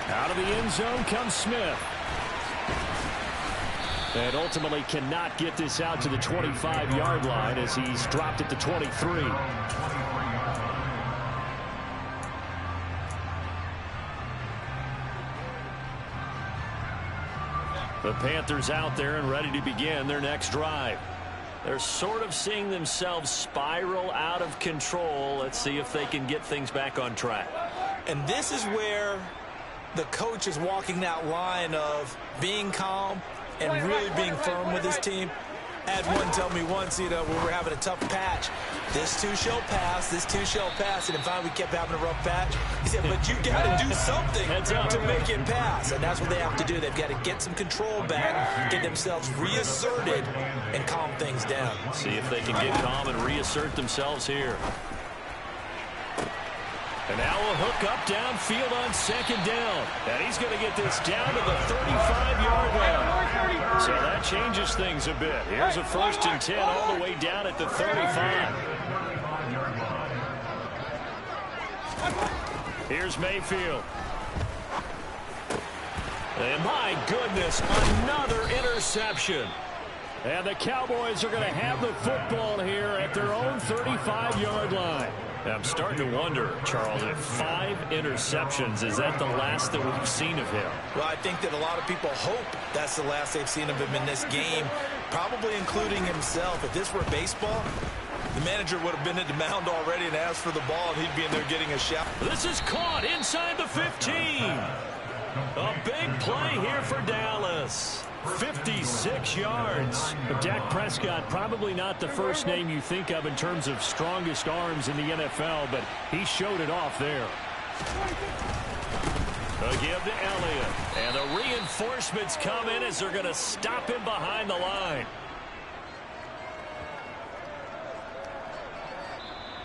Out of the end zone comes Smith. And ultimately cannot get this out to the 25-yard line as he's dropped it to 23. The Panthers out there and ready to begin their next drive. They're sort of seeing themselves spiral out of control. Let's see if they can get things back on track. And this is where the coach is walking that line of being calm and really being firm with his team. I had one tell me once, when we're having a tough patch, this too shall pass, this too shall pass, and finally we kept having a rough patch. He said, but you got to do something to make it pass, and that's what they have to do. They've got to get some control back, get themselves reasserted, and calm things down. See if they can get calm and reassert themselves here. And now a hook up downfield on second down. And he's going to get this down to the 35-yard line. So that changes things a bit. Here's a 1st and 10 all the way down at the 35. Here's Mayfield. And my goodness, another interception. And the Cowboys are going to have the football here at their own 35-yard line. I'm starting to wonder, Charles, if 5 interceptions, is that the last that we've seen of him? Well, I think that a lot of people hope that's the last they've seen of him in this game, probably including himself. If this were baseball, the manager would have been at the mound already and asked for the ball, and he'd be in there getting a shot. This is caught inside the 15. A big play here for Dallas. 56 yards. But Dak Prescott, probably not the first name you think of in terms of strongest arms in the NFL, but he showed it off there. A give to Elliott. And the reinforcements come in as they're going to stop him behind the line.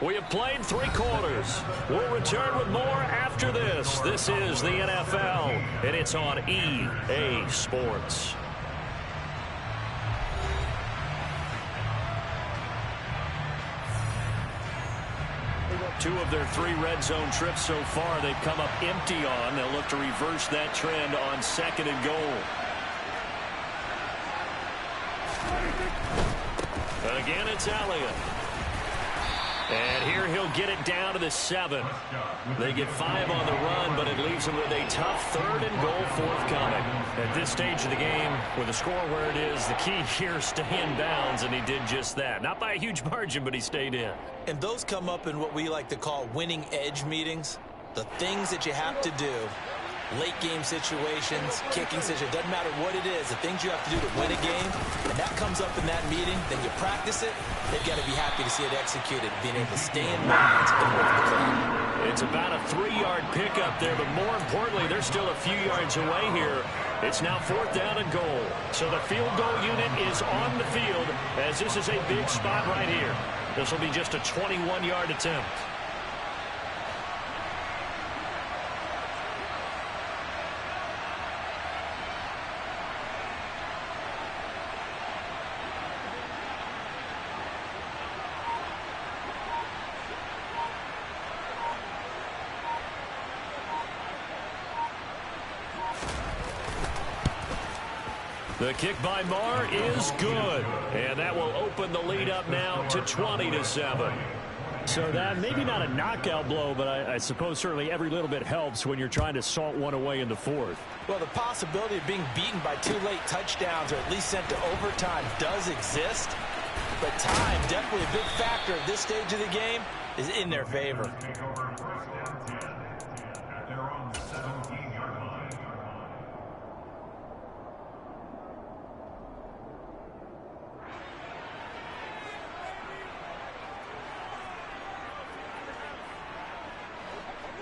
We have played 3 quarters. We'll return with more after this. This is the NFL, and it's on EA Sports. Two of their 3 red zone trips so far they've come up empty on. They'll look to reverse that trend on 2nd and goal. Again, it's Elliott. And here he'll get it down to the 7. They get 5 on the run, but it leaves them with a tough 3rd and goal forthcoming. At this stage of the game, with the score where it is, the key here is stay in bounds, and he did just that. Not by a huge margin, but he stayed in. And those come up in what we like to call winning edge meetings. The things that you have to do. Late game situations, kicking situations, doesn't matter what it is, the things you have to do to win a game, and that comes up in that meeting, then you practice it, they've got to be happy to see it executed, being able to stay in bounds and work the clock. It's about a 3-yard pickup there, but more importantly, they're still a few yards away here. It's now 4th down and goal. So the field goal unit is on the field as this is a big spot right here. This will be just a 21-yard attempt. The kick by Marr is good. And that will open the lead up now to 20-7. So that maybe not a knockout blow, but I suppose certainly every little bit helps when you're trying to salt one away in the 4th. Well, the possibility of being beaten by 2 late touchdowns or at least sent to overtime does exist. But time, definitely a big factor at this stage of the game, is in their favor.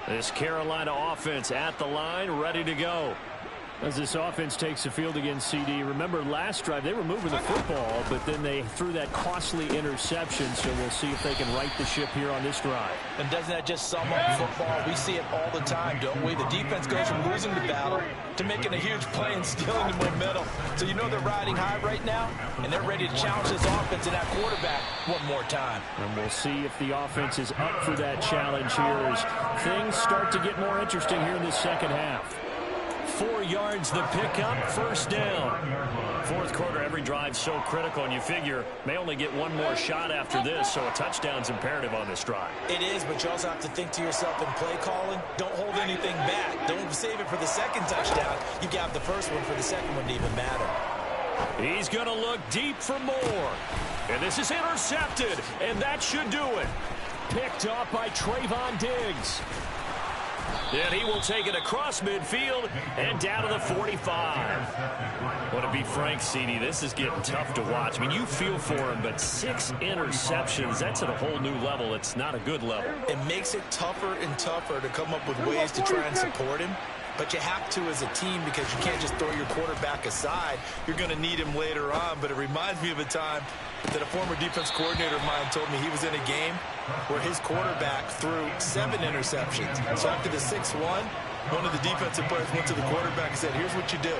This Carolina offense at the line, ready to go. As this offense takes the field against CD, remember last drive they were moving the football, but then they threw that costly interception, so we'll see if they can right the ship here on this drive. And doesn't that just sum up football? We see it all the time, don't we? The defense goes from losing the battle to making a huge play and stealing the momentum. So you know they're riding high right now, and they're ready to challenge this offense and that quarterback one more time. And we'll see if the offense is up for that challenge here as things start to get more interesting here in this second half. 4 yards the pickup, first down. Fourth quarter, every drive so critical, and you figure may only get one more shot after this, so a touchdown's imperative on this drive. It is, but you also have to think to yourself in play calling, don't hold anything back. Don't save it for the second touchdown. You got the first one for the second one to even matter. He's going to look deep for more. And this is intercepted, and that should do it. Picked off by Trayvon Diggs. And he will take it across midfield and down to the 45. Want to be frank, CD, this is getting tough to watch. I mean, you feel for him, but 6 interceptions, that's at a whole new level. It's not a good level. It makes it tougher and tougher to come up with ways to try and support him. But you have to as a team because you can't just throw your quarterback aside. You're going to need him later on. But it reminds me of a time that a former defense coordinator of mine told me he was in a game where his quarterback threw 7 interceptions. So after the 6-1, one of the defensive players went to the quarterback and said, here's what you do.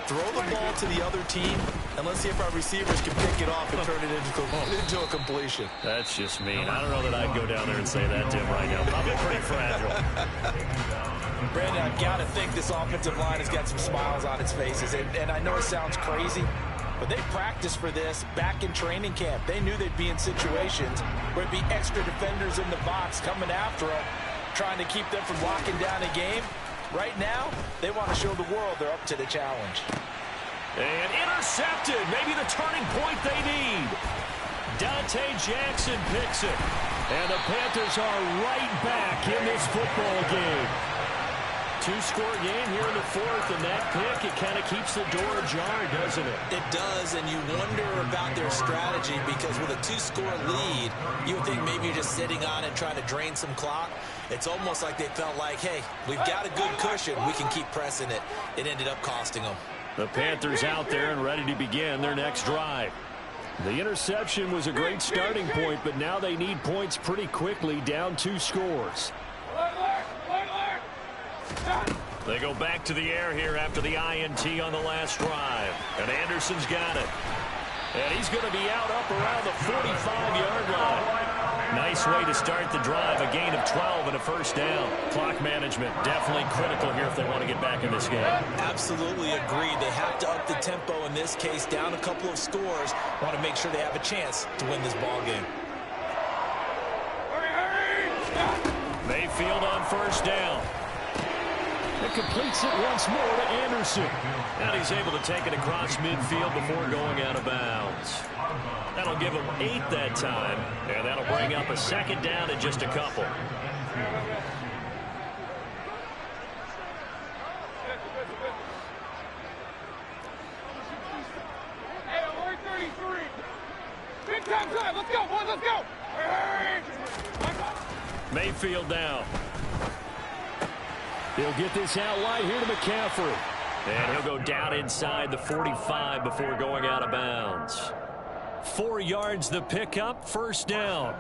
Throw the ball to the other team, and let's see if our receivers can pick it off and turn it into a completion. That's just mean. I don't know that I'd go down there and say that to him right now. Probably pretty fragile. Brandon, I've got to think this offensive line has got some smiles on its faces. And I know it sounds crazy, but they practiced for this back in training camp. They knew they'd be in situations where it'd be extra defenders in the box coming after them, trying to keep them from locking down a game. Right now, they want to show the world they're up to the challenge. And intercepted. Maybe the turning point they need. Dante Jackson picks it. And the Panthers are right back in this football game. 2-score game here in the fourth, and that pick, it kind of keeps the door ajar, doesn't it? It does, and you wonder about their strategy because with a 2-score lead, you would think maybe you're just sitting on it trying to drain some clock. It's almost like they felt like, hey, we've got a good cushion. We can keep pressing it. It ended up costing them. The Panthers out there and ready to begin their next drive. The interception was a great starting point, but now they need points pretty quickly, down 2 scores. They go back to the air here after the INT on the last drive. And Anderson's got it. And he's going to be out up around the 45-yard line. Nice way to start the drive. A gain of 12 and a first down. Clock management definitely critical here if they want to get back in this game. Absolutely agreed. They have to up the tempo in this case. Down a couple of scores. Want to make sure they have a chance to win this ball game. Mayfield on first down. It completes it once more to Anderson. And he's able to take it across midfield before going out of bounds. That'll give him 8 that time. And that'll bring up a second down in just a couple. Big time drive. Let's go, boys. Let's go. Mayfield down. He'll get this out wide here to McCaffrey. And he'll go down inside the 45 before going out of bounds. 4 yards the pickup, first down.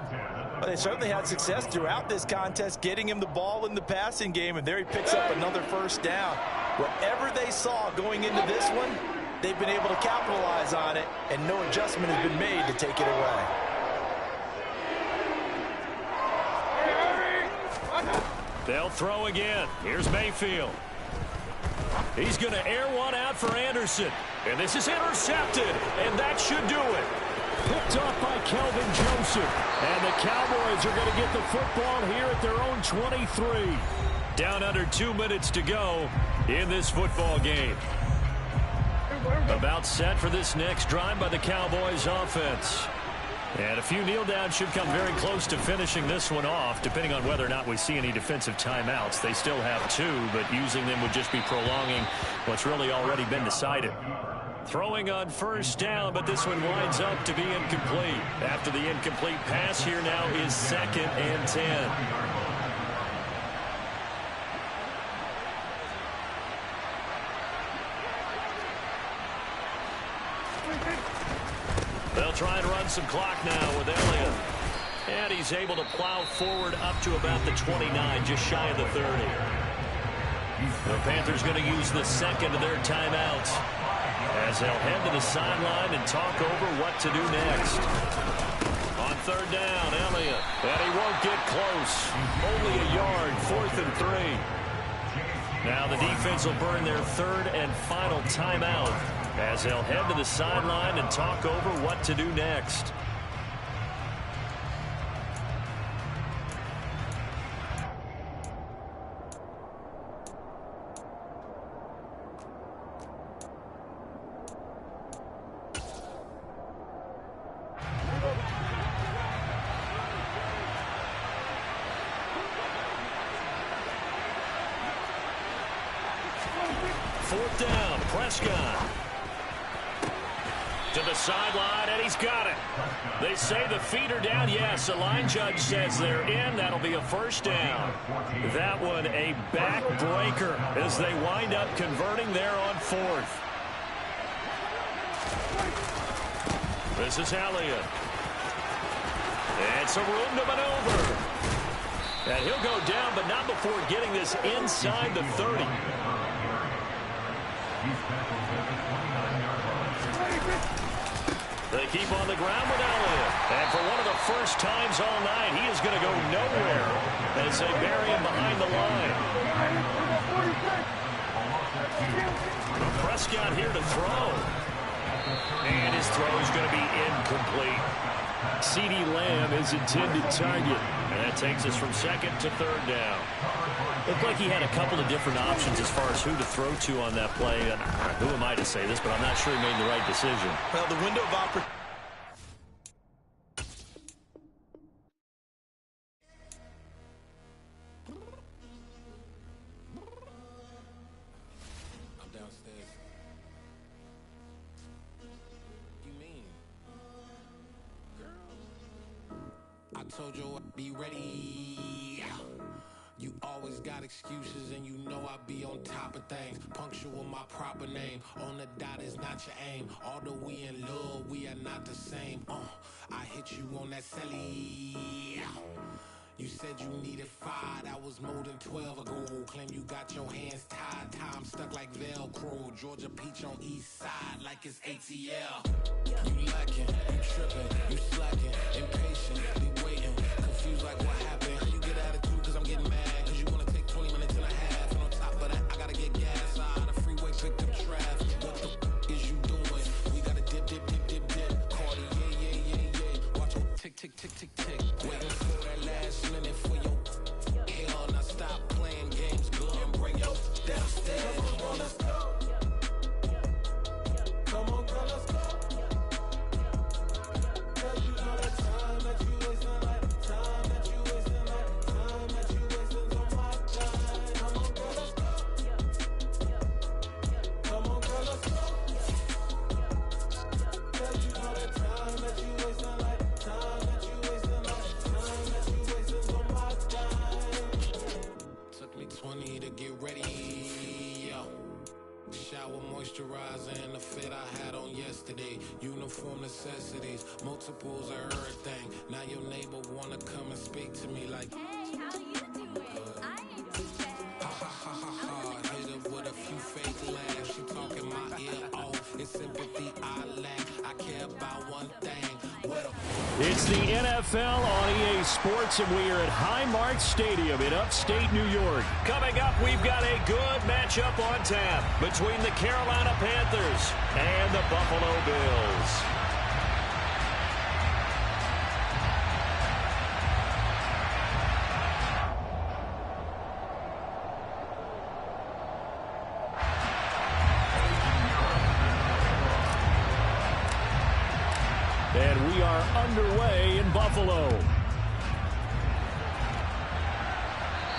Well, they certainly had success throughout this contest, getting him the ball in the passing game, and there he picks up another first down. Whatever they saw going into this one, they've been able to capitalize on it, and no adjustment has been made to take it away. They'll throw again. Here's Mayfield. He's going to air one out for Anderson. And this is intercepted, and that should do it. Picked off by Kelvin Joseph. And the Cowboys are going to get the football here at their own 23. Down under 2 minutes to go in this football game. About set for this next drive by the Cowboys offense. And a few kneel downs should come very close to finishing this one off, depending on whether or not we see any defensive timeouts. They still have 2, but using them would just be prolonging what's really already been decided. Throwing on first down, but this one winds up to be incomplete. After the incomplete pass, here now is 2nd and 10. They'll try and run some clock now with Elliott. And he's able to plow forward up to about the 29, just shy of the 30. The Panthers going to use the second of their timeouts as they'll head to the sideline and talk over what to do next. On third down, Elliott. And he won't get close. Only a yard, 4th and 3. Now the defense will burn their third and final timeout as they'll head to the sideline and talk over what to do next. Fourth down, Prescott. To the sideline, and he's got it. They say the feet are down. Yes, the line judge says they're in. That'll be a first down. That one a backbreaker as they wind up converting there on fourth. This is Elliott. And some room to maneuver. And he'll go down, but not before getting this inside the 30. They keep on the ground with Elliott. And for one of the first times all night, he is going to go nowhere as they bury him behind the line. Prescott here to throw. And his throw is going to be incomplete. CeeDee Lamb is intended target. And that takes us from second to third down. Looked like he had a couple of different options as far as who to throw to on that play. And who am I to say this, but I'm not sure he made the right decision. Well, the window of opportunity. I'm downstairs. You mean? Girl. I told you I'd be ready. You always got excuses and you know I be on top of things. Punctual my proper name. On the dot is not your aim. Although we in love, we are not the same. I hit you on that celly. You said you needed 5, that was more than 12 ago. Claim you got your hands tied, time stuck like Velcro. Georgia peach on east side like it's ATL. You lacking, you tripping, you slacking, impatient, be waiting, confused like what happened. You get attitude cause I'm getting mad, cause you wanna take 20 minutes and a half. And on top of that, I gotta get gas out of the freeway, pick up traffic. What the is you doing? We gotta dip, dip, dip, dip, dip. Cardi, yeah. Watch your tick, tick, tick, tick, tick. Waiting for that last minute for your hell. Now stop playing games, go and bring your downstairs. Come on, let's go. Come on, girl, let's go. Cause you know that time that you wasting, like time that you wasting, like time that you wasting on my time. Come on, girl, let's go. Come on, girl, let's go. Cause you know that time that you wasting, like time that you wasting, like time that you wasting on my time. Took me 20 to get ready, yo. Shower moisturizer and the fit I had on yesterday. Uniform necessities, multiples of everything. Now your neighbor wanna come and speak to me like, Hey, how you doing? I ain't too bad. ha ha ha ha ha. Hit her with a few fake laughs. She talking my ear off. It's sympathy I lack. I care about one thing. What a It's the NFL on EA Sports, and we are at Highmark Stadium in upstate New York. Coming up, we've got a good matchup on tap between the Carolina Panthers and the Buffalo Bills. And we are underway in Buffalo.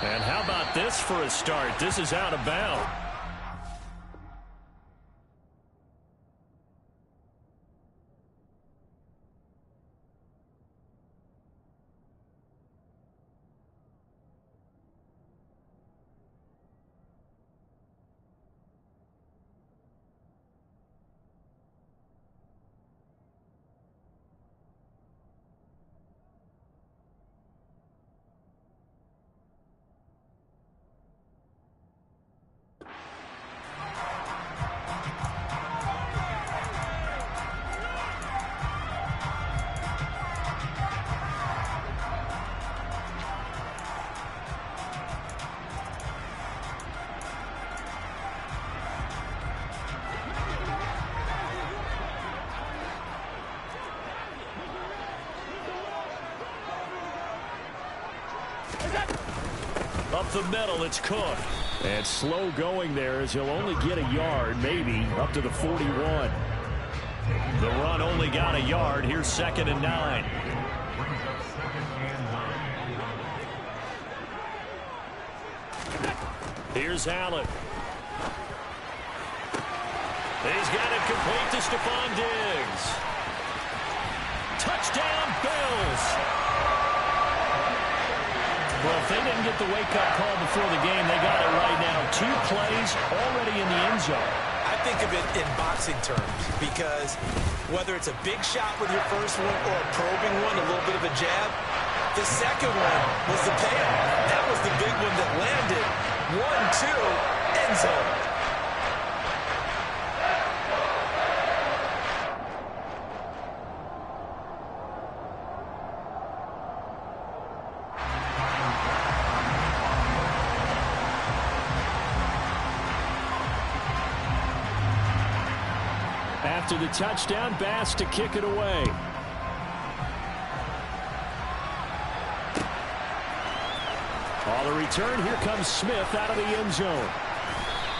And how about this for a start? This is out of bounds. Up the middle, it's Cook. And slow going there as he'll only get a yard, maybe, up to the 41. The run only got a yard. Here's 2nd and 9. Here's Allen. He's got it complete to Stephon Diggs. Touchdown, Bills. Well, if they didn't get the wake-up call before the game, they got it right now. 2 plays already in the end zone. I think of it in boxing terms because whether it's a big shot with your first one or a probing one, a little bit of a jab, the second one was the payoff. That was the big one that landed. 1-2, end zone. After the touchdown, Bass to kick it away. On the return, here comes Smith out of the end zone.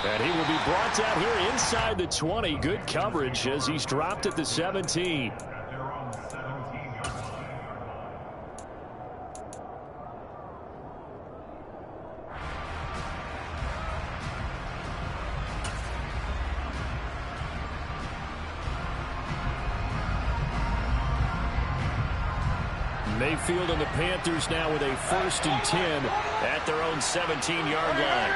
And he will be brought down here inside the 20. Good coverage as he's dropped at the 17. Mayfield and the Panthers now with a 1st and 10 at their own 17-yard line.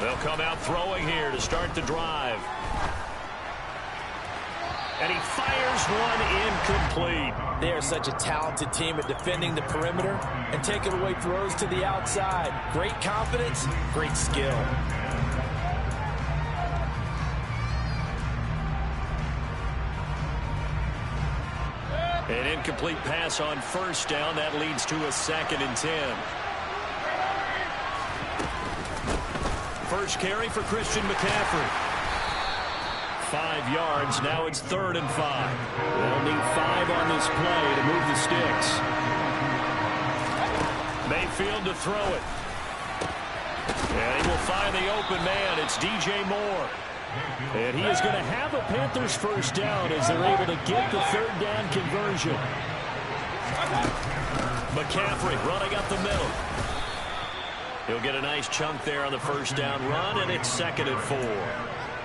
They'll come out throwing here to start the drive. And he fires one incomplete. They are such a talented team at defending the perimeter and taking away throws to the outside. Great confidence, great skill. An incomplete pass on 1st down. That leads to a 2nd and 10. First carry for Christian McCaffrey. 5 yards. Now it's 3rd and 5. They'll need 5 on this play to move the sticks. Mayfield to throw it. And he will find the open man. It's DJ Moore. And he is going to have a Panthers 1st down as they're able to get the 3rd down conversion. McCaffrey running up the middle. He'll get a nice chunk there on the 1st down run, and it's 2nd and 4.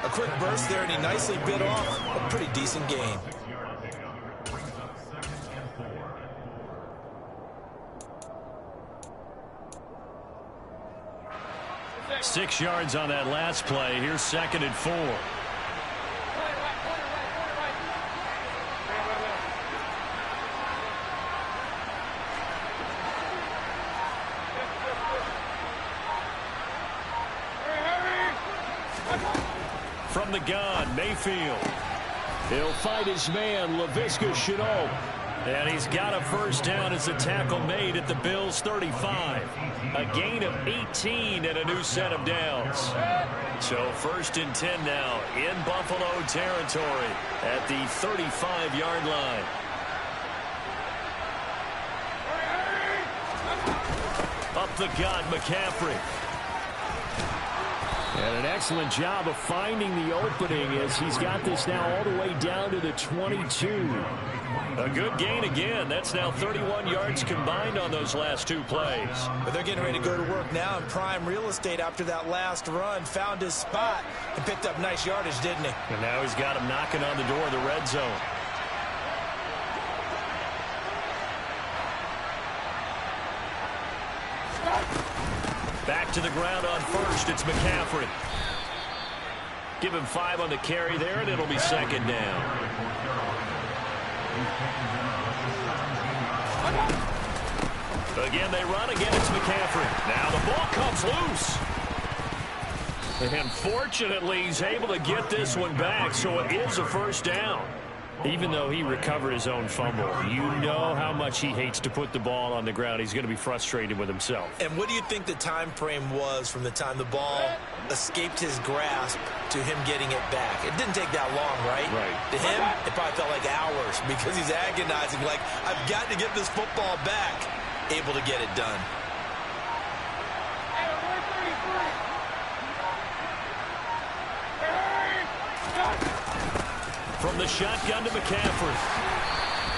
A quick burst there, and he nicely bit off a pretty decent gain. Six yards on that last play. Here's 2nd and 4. From the gun, Mayfield. He'll fight his man, Laviska Shenault. And he's got a 1st down as the tackle made at the Bills' 35. A gain of 18 and a new set of downs. So 1st and 10 now in Buffalo territory at the 35-yard line. Up the gut, McCaffrey. And an excellent job of finding the opening as he's got this now all the way down to the 22. A good gain again. That's now 31 yards combined on those last 2 plays. But they're getting ready to go to work now in prime real estate after that last run. Found his spot and picked up nice yardage, didn't he? And now he's got him knocking on the door of the red zone. Back to the ground on 1st. It's McCaffrey. Give him 5 on the carry there, and it'll be 2nd down. Again, they run. Again, it's McCaffrey. Now the ball comes loose. And fortunately, he's able to get this one back, so it is a 1st down. Even though he recovered his own fumble, you know how much he hates to put the ball on the ground. He's going to be frustrated with himself. And what do you think the time frame was from the time the ball escaped his grasp to him getting it back? It didn't take that long, right? Right. To him, it probably felt like hours because he's agonizing, like, I've got to get this football back, able to get it done. From the shotgun to McCaffrey.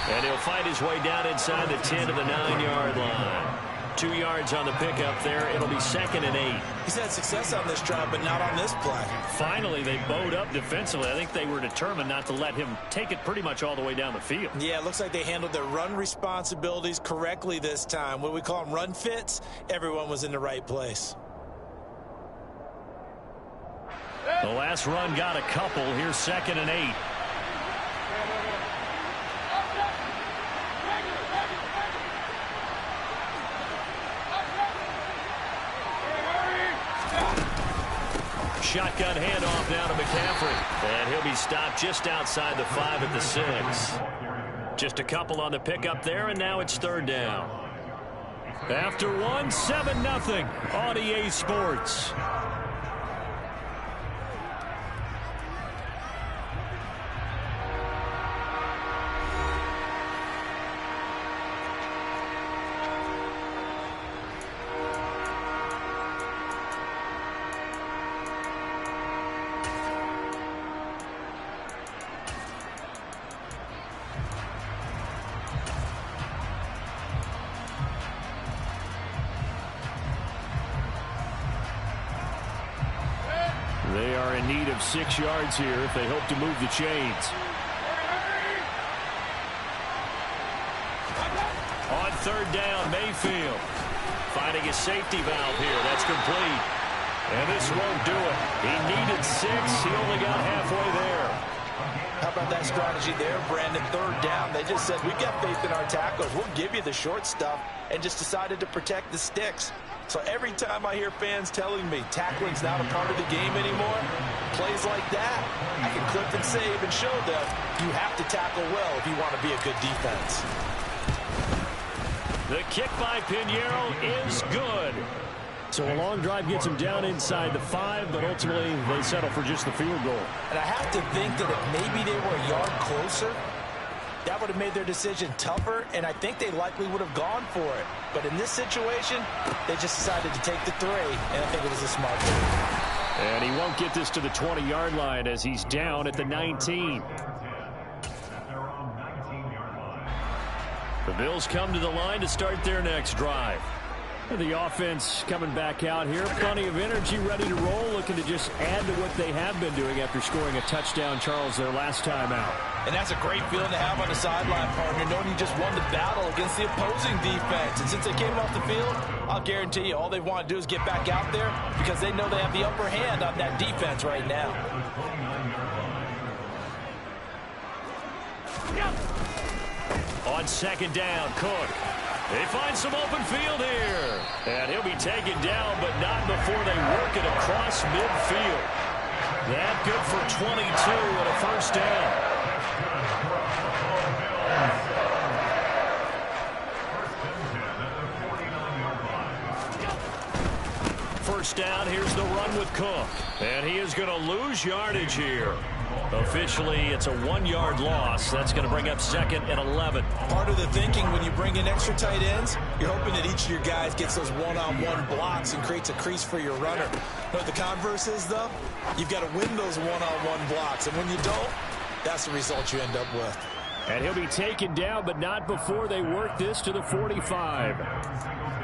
And he'll fight his way down inside the 10 to the 9-yard line. 2 yards on the pickup there. It'll be 2nd and 8. He's had success on this drive, but not on this play. Finally, they bowed up defensively. I think they were determined not to let him take it pretty much all the way down the field. Yeah, it looks like they handled their run responsibilities correctly this time. What we call them run fits, everyone was in the right place. The last run got a couple. Here's 2nd and 8. Shotgun handoff now to McCaffrey. And he'll be stopped just outside the 5 at the 6. Just a couple on the pickup there, and now it's 3rd down. After one, 7-0 on EA Sports. They are in need of 6 yards here if they hope to move the chains. On 3rd down, Mayfield finding a safety valve here. That's complete. And this won't do it. He needed 6. He only got halfway there. How about that strategy there, Brandon? 3rd down. They just said, we got faith in our tackles. We'll give you the short stuff, and just decided to protect the sticks. So every time I hear fans telling me tackling's not a part of the game anymore, plays like that, I can clip and save and show them you have to tackle well if you want to be a good defense. The kick by Pinheiro is good. So a long drive gets him down inside the 5, but ultimately they settle for just the field goal. And I have to think that if maybe they were a yard closer, that would have made their decision tougher, and I think they likely would have gone for it. But in this situation, they just decided to take the 3, and I think it was a smart move. And he won't get this to the 20-yard line as he's down at the 19. The Bills come to the line to start their next drive. The offense coming back out here. Plenty of energy, ready to roll, looking to just add to what they have been doing after scoring a touchdown, Charles, their last time out. And that's a great feeling to have on the sideline, partner, knowing you just won the battle against the opposing defense. And since they came off the field, I'll guarantee you all they want to do is get back out there because they know they have the upper hand on that defense right now. On 2nd down, Cook. They find some open field here. And he'll be taken down, but not before they work it across midfield. That good for 22 and a 1st down. First down, here's the run with Cook. And he is going to lose yardage here. Officially, it's a 1-yard loss. That's going to bring up 2nd and 11. Part of the thinking when you bring in extra tight ends, you're hoping that each of your guys gets those one-on-one blocks and creates a crease for your runner. But the converse is, though, you've got to win those one-on-one blocks. And when you don't, that's the result you end up with. And he'll be taken down, but not before they work this to the 45.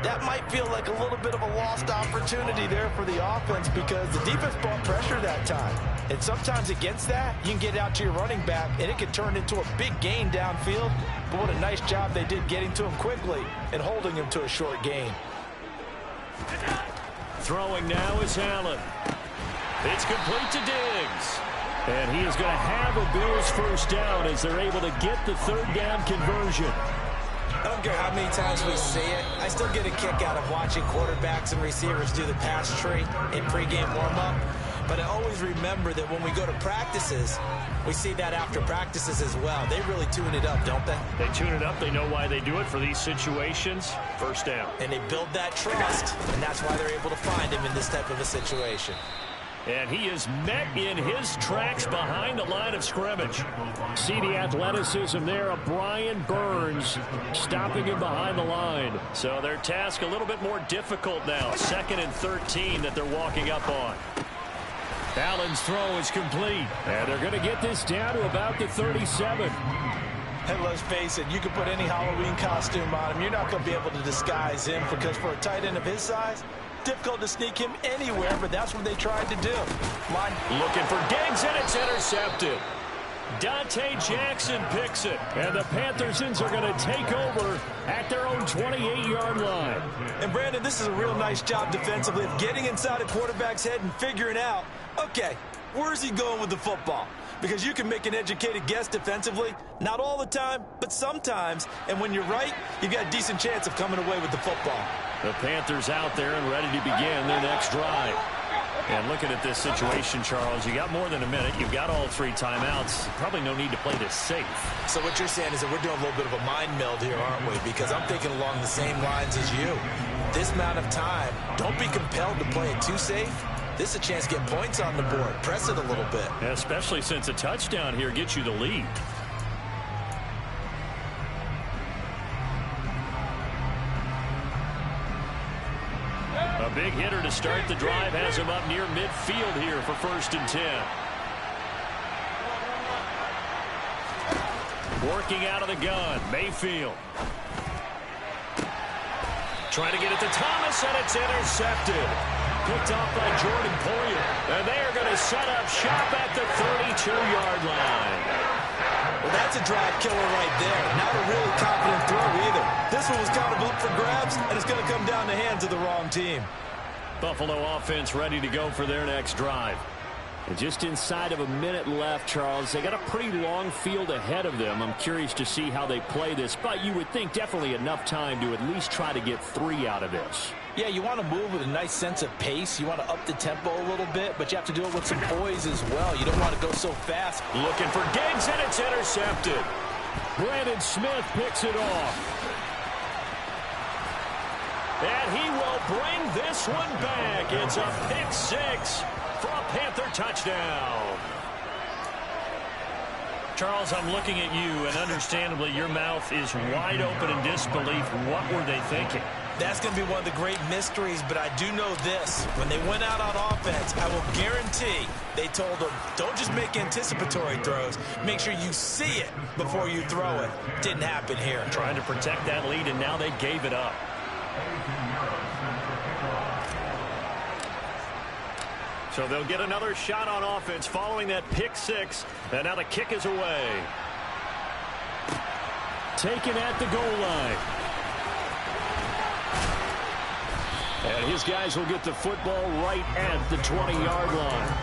That might feel like a little bit of a lost opportunity there for the offense because the defense brought pressure that time. And sometimes against that, you can get out to your running back, and it can turn into a big gain downfield. But what a nice job they did getting to him quickly and holding him to a short gain. Throwing now is Allen. It's complete to Diggs. And he is going to have a Bills 1st down as they're able to get the 3rd down conversion. I don't care how many times we see it. I still get a kick out of watching quarterbacks and receivers do the pass tree in pregame warm-up. But I always remember that when we go to practices, we see that after practices as well. They really tune it up, don't they? They tune it up. They know why they do it for these situations. First down. And they build that trust, and that's why they're able to find him in this type of a situation. And he is met in his tracks behind the line of scrimmage. See the athleticism there of Brian Burns stopping him behind the line. So their task a little bit more difficult now. 2nd and 13 that they're walking up on. Allen's throw is complete. And they're going to get this down to about the 37. And let's face it, you can put any Halloween costume on him. You're not going to be able to disguise him because for a tight end of his size, difficult to sneak him anywhere, but that's what they tried to do. Looking for Diggs, and it's intercepted. Dante Jackson picks it, and the Panthersons are going to take over at their own 28-yard line. And, Brandon, this is a real nice job defensively of getting inside a quarterback's head and figuring out, okay, where's he going with the football? Because you can make an educated guess defensively, not all the time, but sometimes. And when you're right, you've got a decent chance of coming away with the football. The Panthers out there and ready to begin their next drive. And looking at this situation, Charles, you got more than a minute. You've got all 3 timeouts. Probably no need to play this safe. So what you're saying is that we're doing a little bit of a mind meld here, aren't we? Because I'm thinking along the same lines as you. This amount of time, don't be compelled to play it too safe. This is a chance to get points on the board. Press it a little bit. Yeah, especially since a touchdown here gets you the lead. A big hitter to start the drive has him up near midfield here for 1st and 10. Working out of the gun, Mayfield. Trying to get it to Thomas, and it's intercepted. Picked off by Jordan Poyer. And they are going to set up shop at the 32-yard line. Well, that's a drive killer right there. Not a really confident throw either. This one was kind of up for grabs, and it's going to come down the hands of the wrong team. Buffalo offense ready to go for their next drive. And just inside of a minute left, Charles. They got a pretty long field ahead of them. I'm curious to see how they play this, but you would think definitely enough time to at least try to get 3 out of this. Yeah, you want to move with a nice sense of pace. You want to up the tempo a little bit, but you have to do it with some poise as well. You don't want to go so fast. Looking for Diggs, and it's intercepted. Brandon Smith picks it off. And he will bring this one back. It's a pick 6 for a Panther touchdown. Charles, I'm looking at you, and understandably your mouth is wide open in disbelief. What were they thinking? That's going to be one of the great mysteries, but I do know this. When they went out on offense, I will guarantee they told them, don't just make anticipatory throws. Make sure you see it before you throw it. Didn't happen here. Trying to protect that lead, and now they gave it up. So they'll get another shot on offense following that pick 6. And now the kick is away. Taken at the goal line. And his guys will get the football right at the 20-yard line.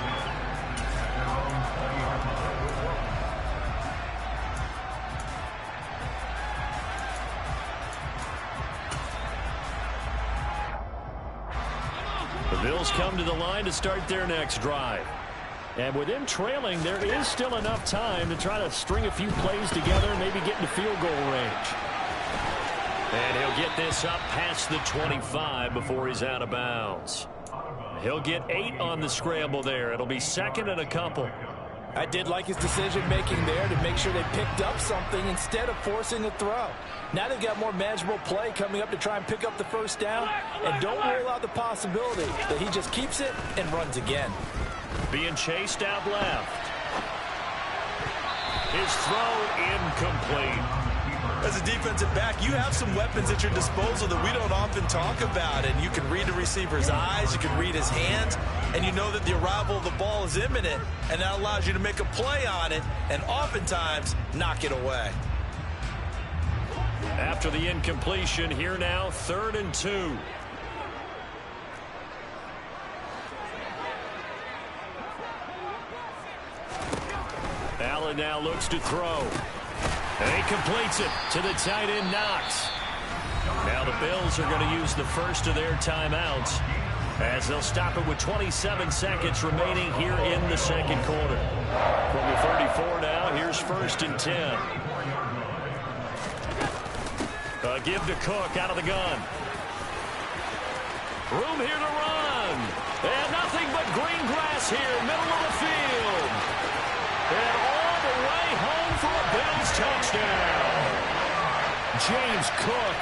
The Bills come to the line to start their next drive. And with them trailing, there is still enough time to try to string a few plays together and maybe get into field goal range. And he'll get this up past the 25 before he's out of bounds. He'll get 8 on the scramble there. It'll be 2nd and a couple. I did like his decision-making there to make sure they picked up something instead of forcing a throw. Now they've got more manageable play coming up to try and pick up the 1st down. And don't rule out the possibility that he just keeps it and runs again. Being chased out left. His throw incomplete. As a defensive back, you have some weapons at your disposal that we don't often talk about. And you can read the receiver's eyes, you can read his hands, and you know that the arrival of the ball is imminent, and that allows you to make a play on it and oftentimes knock it away. After the incompletion, here now, 3rd and 2. Allen now looks to throw. And he completes it to the tight end, Knox. Now the Bills are going to use the first of their timeouts. As they'll stop it with 27 seconds remaining here in the second quarter. From the 34 now, here's 1st and 10. Give to Cook out of the gun. Room here to run. And nothing but green grass here, middle of the field. And all the way home for a Bills touchdown. James Cook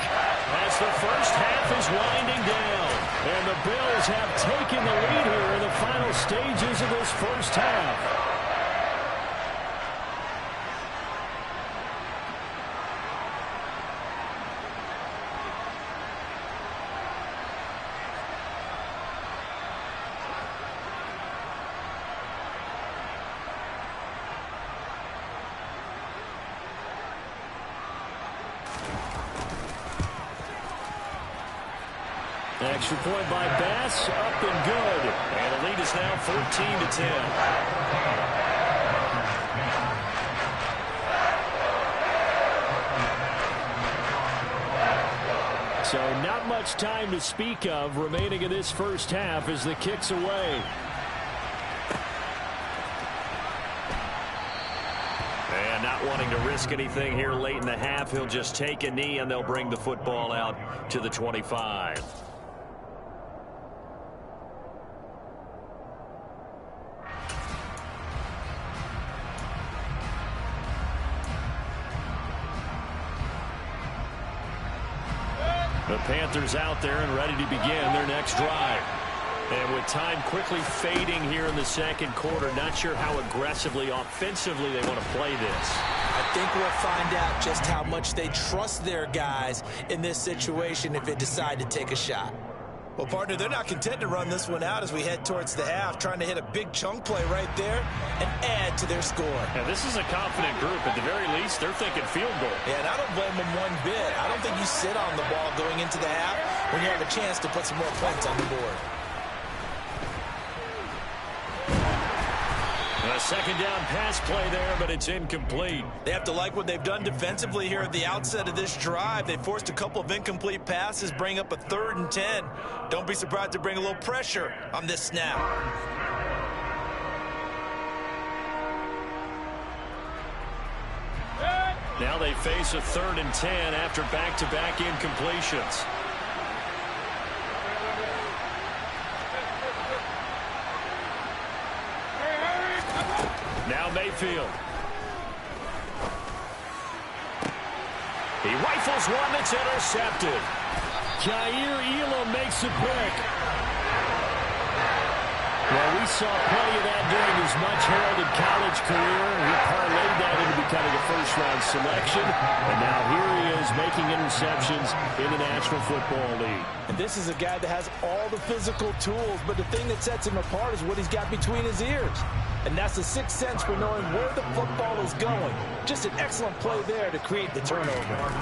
as the first half is winding down. And the Bills have taken the lead here in the final stages of this first half. Extra point by Bass, up and good. And the lead is now 14-10. So not much time to speak of remaining in this first half as the kick's away. And not wanting to risk anything here late in the half, he'll just take a knee and they'll bring the football out to the 25. The Panthers out there and ready to begin their next drive. And with time quickly fading here in the second quarter, not sure how aggressively, offensively they want to play this. I think we'll find out just how much they trust their guys in this situation if they decide to take a shot. Well, partner, they're not content to run this one out as we head towards the half, trying to hit a big chunk play right there and add to their score. Now, this is a confident group. At the very least, they're thinking field goal. Yeah, and I don't blame them one bit. I don't think you sit on the ball going into the half when you have a chance to put some more points on the board. A second down pass play there, but it's incomplete. They have to like what they've done defensively here at the outset of this drive. They forced a couple of incomplete passes, bring up a 3rd and 10. Don't be surprised to bring a little pressure on this snap. Now they face a 3rd and 10 after back-to-back incompletions. Now Mayfield. He rifles one that's intercepted. Jair Elam makes a pick. Well, we saw plenty of that during his much-heralded college career. He parlayed that into becoming a first-round selection. And now here he is making interceptions in the National Football League. And this is a guy that has all the physical tools, but the thing that sets him apart is what he's got between his ears. And that's the sixth sense for knowing where the football is going. Just an excellent play there to create the turnover.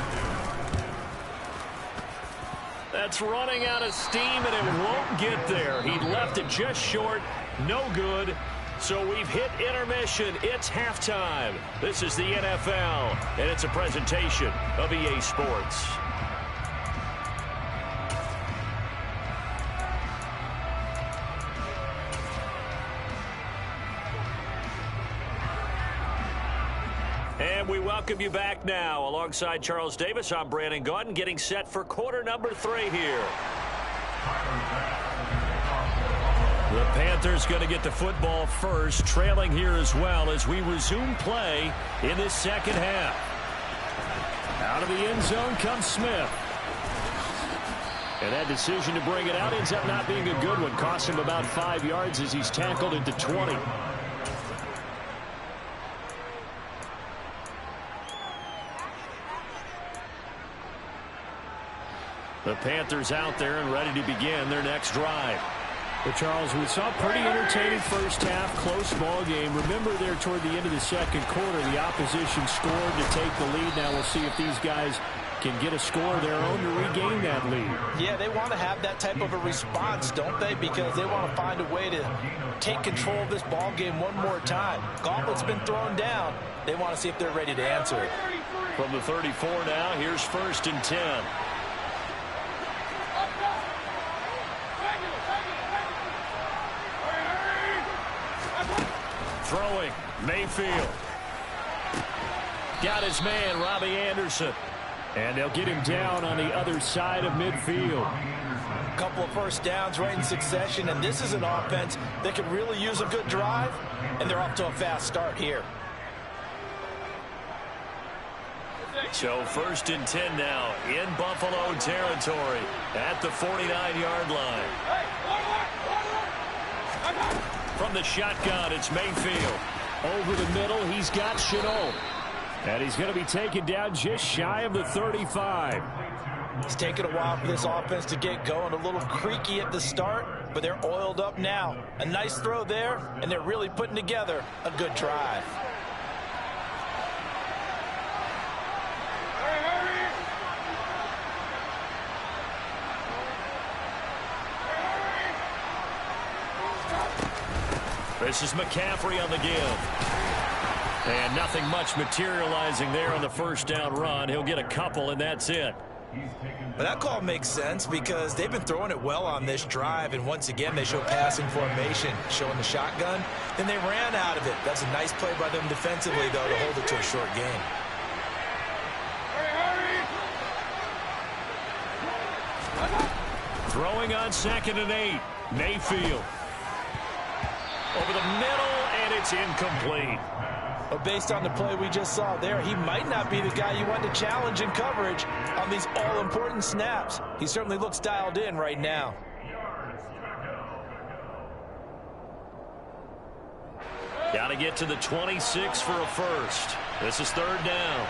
That's running out of steam, and it won't get there. He left it just short. No good. So we've hit intermission. It's halftime. This is the NFL, and it's a presentation of EA Sports. And we welcome you back now. Alongside Charles Davis, I'm Brandon Gaudin, getting set for quarter number 3 here. The Panthers going to get the football first, trailing here as well as we resume play in this second half. Out of the end zone comes Smith. And that decision to bring it out ends up not being a good one. Cost him about 5 yards as he's tackled into 20. The Panthers out there and ready to begin their next drive. But Charles, we saw a pretty entertaining first half, close ball game. Remember there toward the end of the second quarter, the opposition scored to take the lead. Now we'll see if these guys can get a score of their own to regain that lead. Yeah, they want to have that type of a response, don't they? Because they want to find a way to take control of this ball game one more time. Gauntlet's been thrown down. They want to see if they're ready to answer it. From the 34 now, here's 1st and 10. Throwing, Mayfield. Got his man, Robbie Anderson. And they'll get him down on the other side of midfield. A couple of first downs right in succession, and this is an offense that could really use a good drive, and they're off to a fast start here. So 1st and 10 now in Buffalo territory at the 49-yard line. From the shotgun, it's Mayfield. Over the middle, he's got Chenault. And he's going to be taken down just shy of the 35. It's taken a while for this offense to get going. A little creaky at the start, but they're oiled up now. A nice throw there, and they're really putting together a good drive. This is McCaffrey on the give. And nothing much materializing there on the first down run. He'll get a couple, and that's it. But that call makes sense because they've been throwing it well on this drive, and once again they show passing formation, showing the shotgun. Then they ran out of it. That's a nice play by them defensively, though, to hold it to a short gain. Throwing on 2nd and 8. Mayfield. Over the middle, and it's incomplete. But based on the play we just saw there, he might not be the guy you want to challenge in coverage on these all-important snaps. He certainly looks dialed in right now. Got to get to the 26 for a first. This is 3rd down.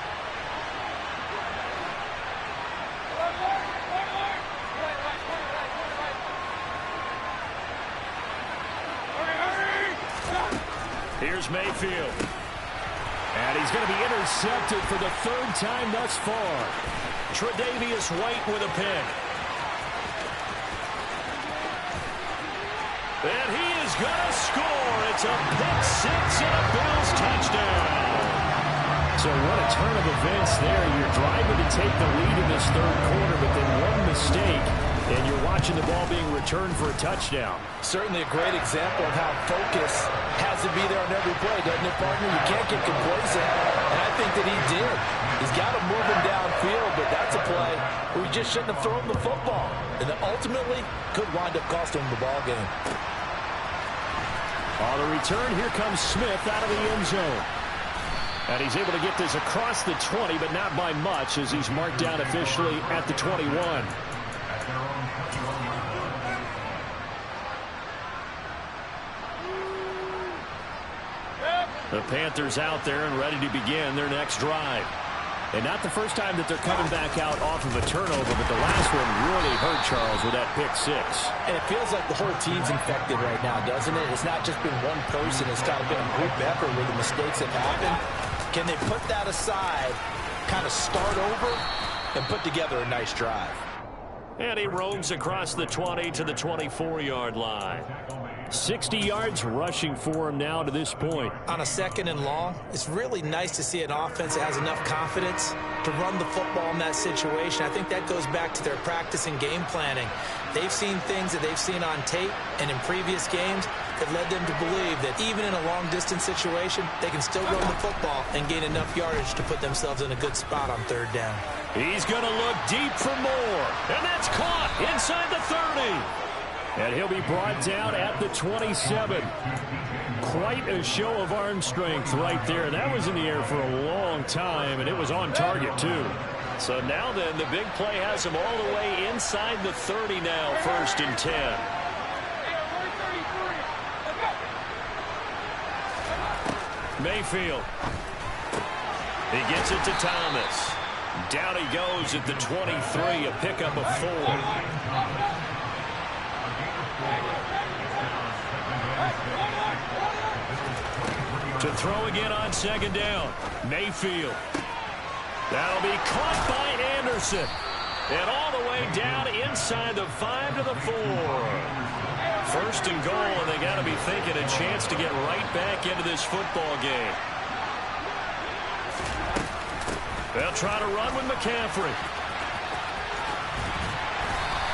Here's Mayfield. And he's going to be intercepted for the 3rd time thus far. Tre'Davious White with a pick. And he is going to score. It's a pick 6 and a Bills touchdown. So what a turn of events there. You're driving to take the lead in this 3rd quarter, but then one mistake, and you're watching the ball being returned for a touchdown. Certainly a great example of how focus has to be there on every play, doesn't it, partner? You can't get complacent, and I think that he did. He's got to move him downfield, but that's a play where he just shouldn't have thrown the football, and that ultimately could wind up costing him the ball game. On the return, here comes Smith out of the end zone. And he's able to get this across the 20, but not by much, as he's marked down officially at the 21. The Panthers out there and ready to begin their next drive. And not the first time that they're coming back out off of a turnover, but the last one really hurt Charles with that pick 6. And it feels like the whole team's infected right now, doesn't it? It's not just been one person. It's kind of been a group effort where the mistakes have happened. Can they put that aside, kind of start over, and put together a nice drive? And he roams across the 20 to the 24-yard line. 60 yards rushing for him now to this point. On a 2nd and long, it's really nice to see an offense that has enough confidence to run the football in that situation. I think that goes back to their practice and game planning. They've seen things that they've seen on tape and in previous games that led them to believe that even in a long-distance situation, they can still run the football and gain enough yardage to put themselves in a good spot on 3rd down. He's going to look deep for more, and that's caught inside the 30. And he'll be brought down at the 27. Quite a show of arm strength right there. That was in the air for a long time, and it was on target, too. So now then, the big play has him all the way inside the 30 now, 1st and 10. Mayfield. He gets it to Thomas. Down he goes at the 23, a pickup of 4. To throw again on 2nd down. Mayfield. That'll be caught by Anderson. And all the way down inside the 5 to the 4. 1st and goal, and they got to be thinking a chance to get right back into this football game. They'll try to run with McCaffrey.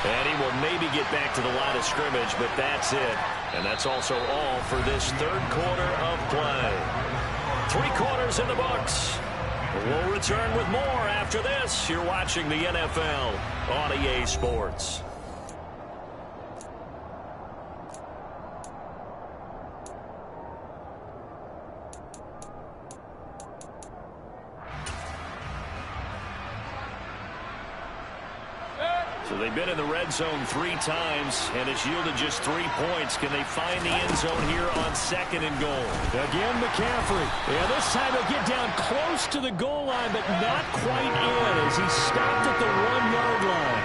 And he will maybe get back to the line of scrimmage, but that's it. And that's also all for this third quarter of play. 3 quarters in the books. We'll return with more after this. You're watching the NFL on EA Sports. So they've been in the red zone 3 times, and it's yielded just 3 points. Can they find the end zone here on 2nd and goal? Again, McCaffrey. Yeah, this time he'll get down close to the goal line, but not quite in as he stopped at the 1-yard line.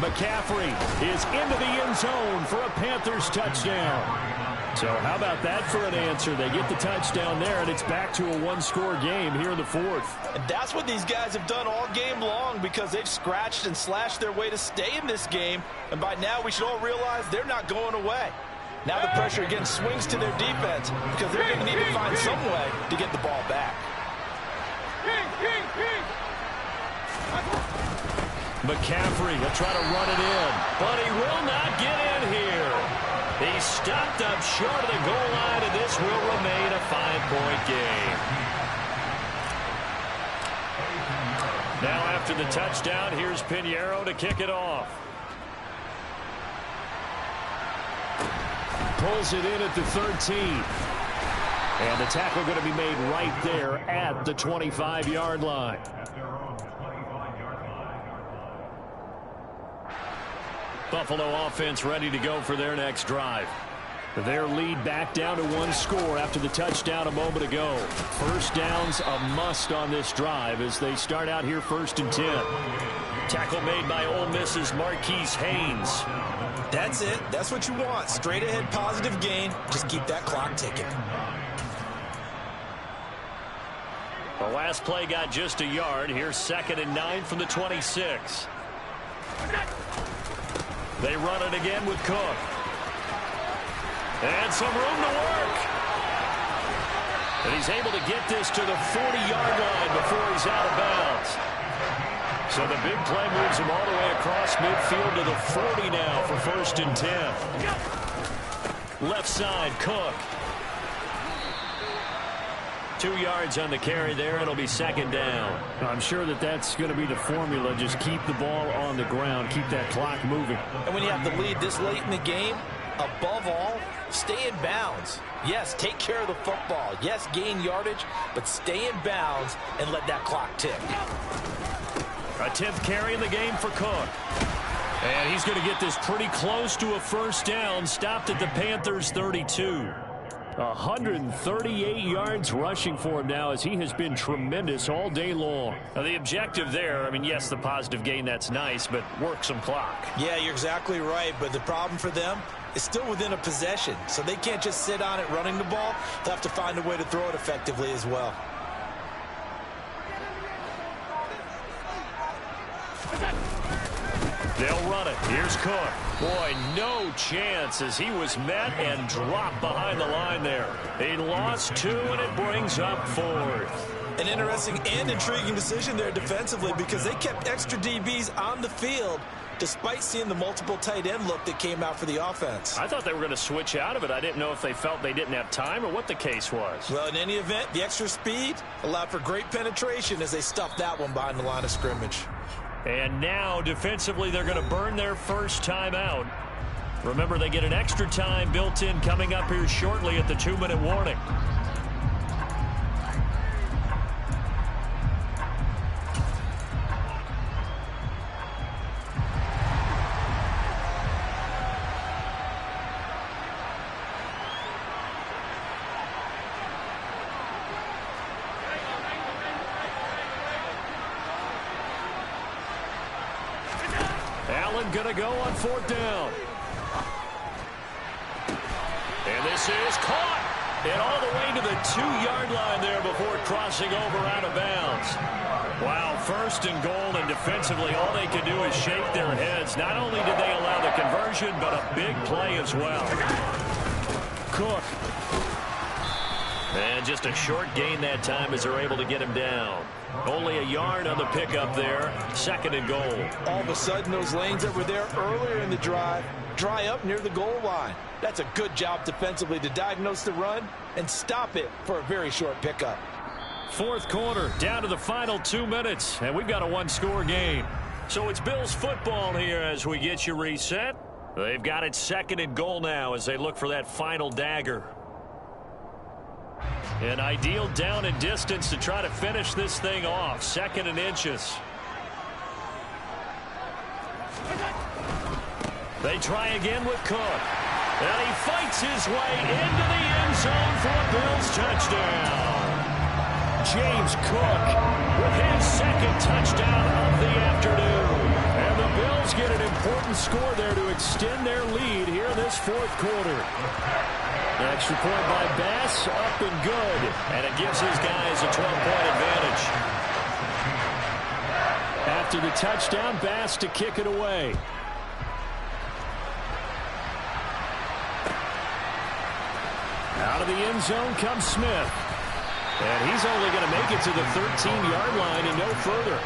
McCaffrey is into the end zone for a Panthers touchdown. So how about that for an answer? They get the touchdown there, and it's back to a 1-score game here in the 4th. And that's what these guys have done all game long because they've scratched and slashed their way to stay in this game. And by now, we should all realize they're not going away. Now the pressure again swings to their defense because they're going to need to find some way to get the ball back. McCaffrey will try to run it in, but he will not get in here. He stopped up short of the goal line, and this will remain a 5-point game. Now after the touchdown, here's Pinheiro to kick it off. Pulls it in at the 13. And the tackle going to be made right there at the 25-yard line. Buffalo offense ready to go for their next drive. Their lead back down to 1 score after the touchdown a moment ago. First down's a must on this drive as they start out here 1st and 10. Tackle made by Ole Miss's Marquise Haynes. That's it. That's what you want. Straight ahead positive gain. Just keep that clock ticking. The last play got just a yard. Here's 2nd and 9 from the 26. They run it again with Cook. And some room to work. And he's able to get this to the 40-yard line before he's out of bounds. So the big play moves him all the way across midfield to the 40 now for 1st and 10. Left side, Cook. 2 yards on the carry there. It'll be 2nd down. I'm sure that that's going to be the formula. Just keep the ball on the ground. Keep that clock moving. And when you have the lead this late in the game, above all, stay in bounds. Yes, take care of the football. Yes, gain yardage, but stay in bounds and let that clock tick. A 10th carry in the game for Cook. And he's going to get this pretty close to a 1st down. Stopped at the Panthers' 32. 138 yards rushing for him now as he has been tremendous all day long. Now the objective there, I mean, yes, the positive gain, that's nice, but work some clock. Yeah, you're exactly right, but the problem for them is still within a possession, so they can't just sit on it running the ball. They'll have to find a way to throw it effectively as well. They'll run it. Here's Cook. Boy, no chance as he was met and dropped behind the line there. He lost 2, and it brings up 4th. An interesting and intriguing decision there defensively because they kept extra DBs on the field despite seeing the multiple tight end look that came out for the offense. I thought they were going to switch out of it. I didn't know if they felt they didn't have time or what the case was. Well, in any event, the extra speed allowed for great penetration as they stuffed that one behind the line of scrimmage. And now, defensively, they're going to burn their first time out. Remember, they get an extra time built in coming up here shortly at the 2-minute warning. Going to go on 4th down. And this is caught. And all the way to the 2-yard line there before crossing over out of bounds. Wow, 1st and goal, and defensively all they can do is shake their heads. Not only did they allow the conversion, but a big play as well. Cook. And just a short gain that time as they're able to get him down. Only a yard on the pickup there. 2nd and goal. All of a sudden, those lanes that were there earlier in the drive dry up near the goal line. That's a good job defensively to diagnose the run and stop it for a very short pickup. 4th quarter, down to the final 2 minutes, and we've got a one-score game. So it's Bills football here as we get you reset. They've got it 2nd and goal now as they look for that final dagger. An ideal down and distance to try to finish this thing off. 2nd and inches. They try again with Cook. And he fights his way into the end zone for a Bills touchdown. James Cook with his 2nd touchdown of the afternoon. And the Bills get an important score there to extend their lead here in this 4th quarter. The extra point by Bass, up and good. And it gives his guys a 12-point advantage. After the touchdown, Bass to kick it away. Out of the end zone comes Smith. And he's only going to make it to the 13-yard line and no further.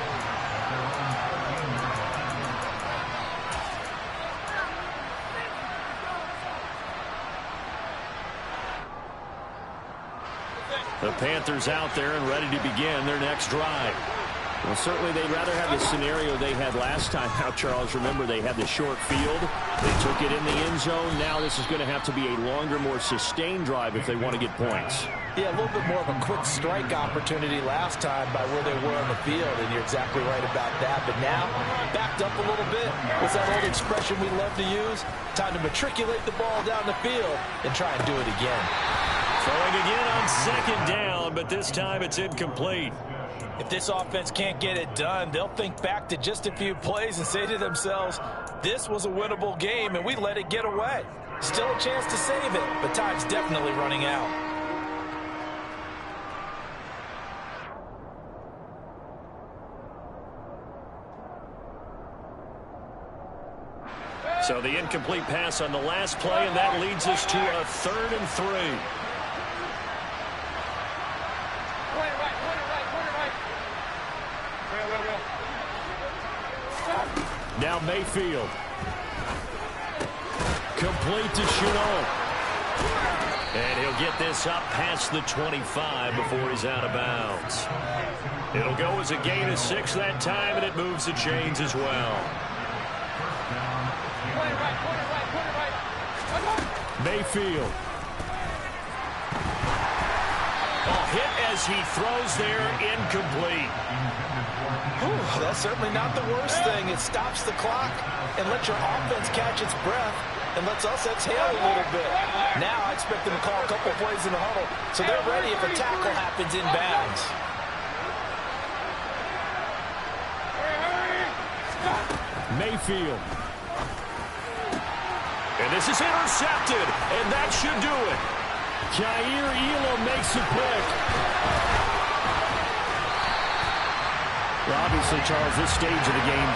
The Panthers out there and ready to begin their next drive. Well, certainly they'd rather have the scenario they had last time. Now, Charles, remember they had the short field. They took it in the end zone. Now this is going to have to be a longer, more sustained drive if they want to get points. Yeah, a little bit more of a quick strike opportunity last time by where they were on the field, and you're exactly right about that. But now, backed up a little bit. What's that old expression we love to use? Time to matriculate the ball down the field and try and do it again. Throwing again on 2nd down, but this time it's incomplete. If this offense can't get it done, they'll think back to just a few plays and say to themselves, this was a winnable game and we let it get away. Still a chance to save it, but time's definitely running out. So the incomplete pass on the last play, and that leads us to a 3rd and 3. Now Mayfield. Complete to Chenault. And he'll get this up past the 25 before he's out of bounds. It'll go as a gain of 6 that time, and it moves the chains as well. Mayfield. Hit as he throws there, incomplete. Whew, that's certainly not the worst thing. It stops the clock and lets your offense catch its breath and lets us exhale a little bit. Now I expect them to call a couple plays in the huddle so they're ready if a tackle happens in bounds. Mayfield. And this is intercepted, and that should do it. Jair Elam makes a pick. Well, obviously, Charles, this stage of the game,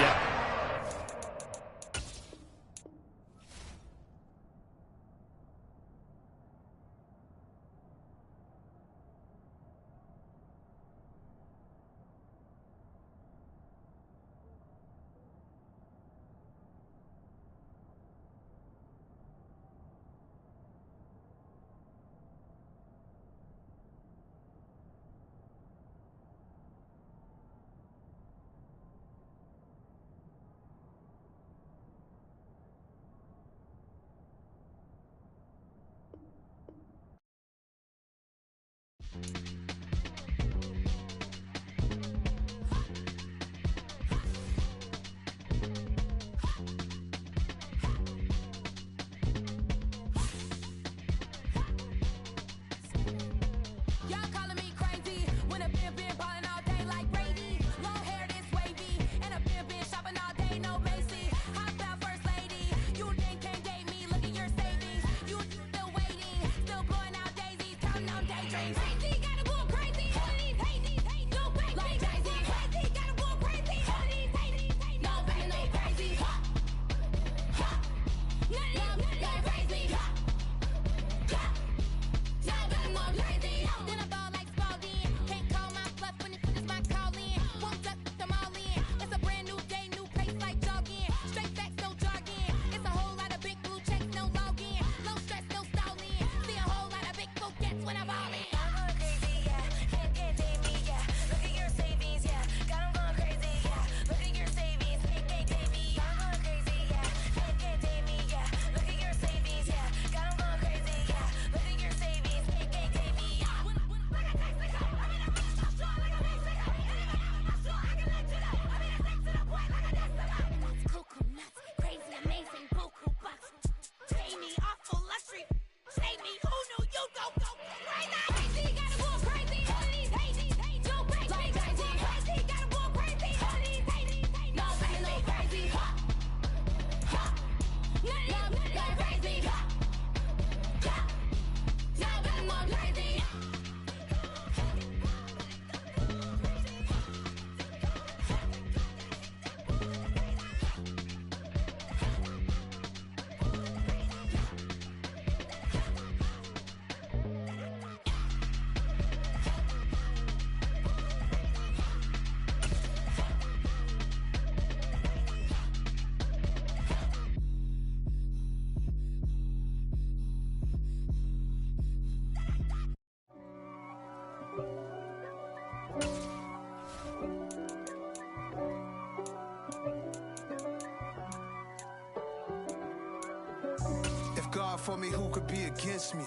for me, who could be against me?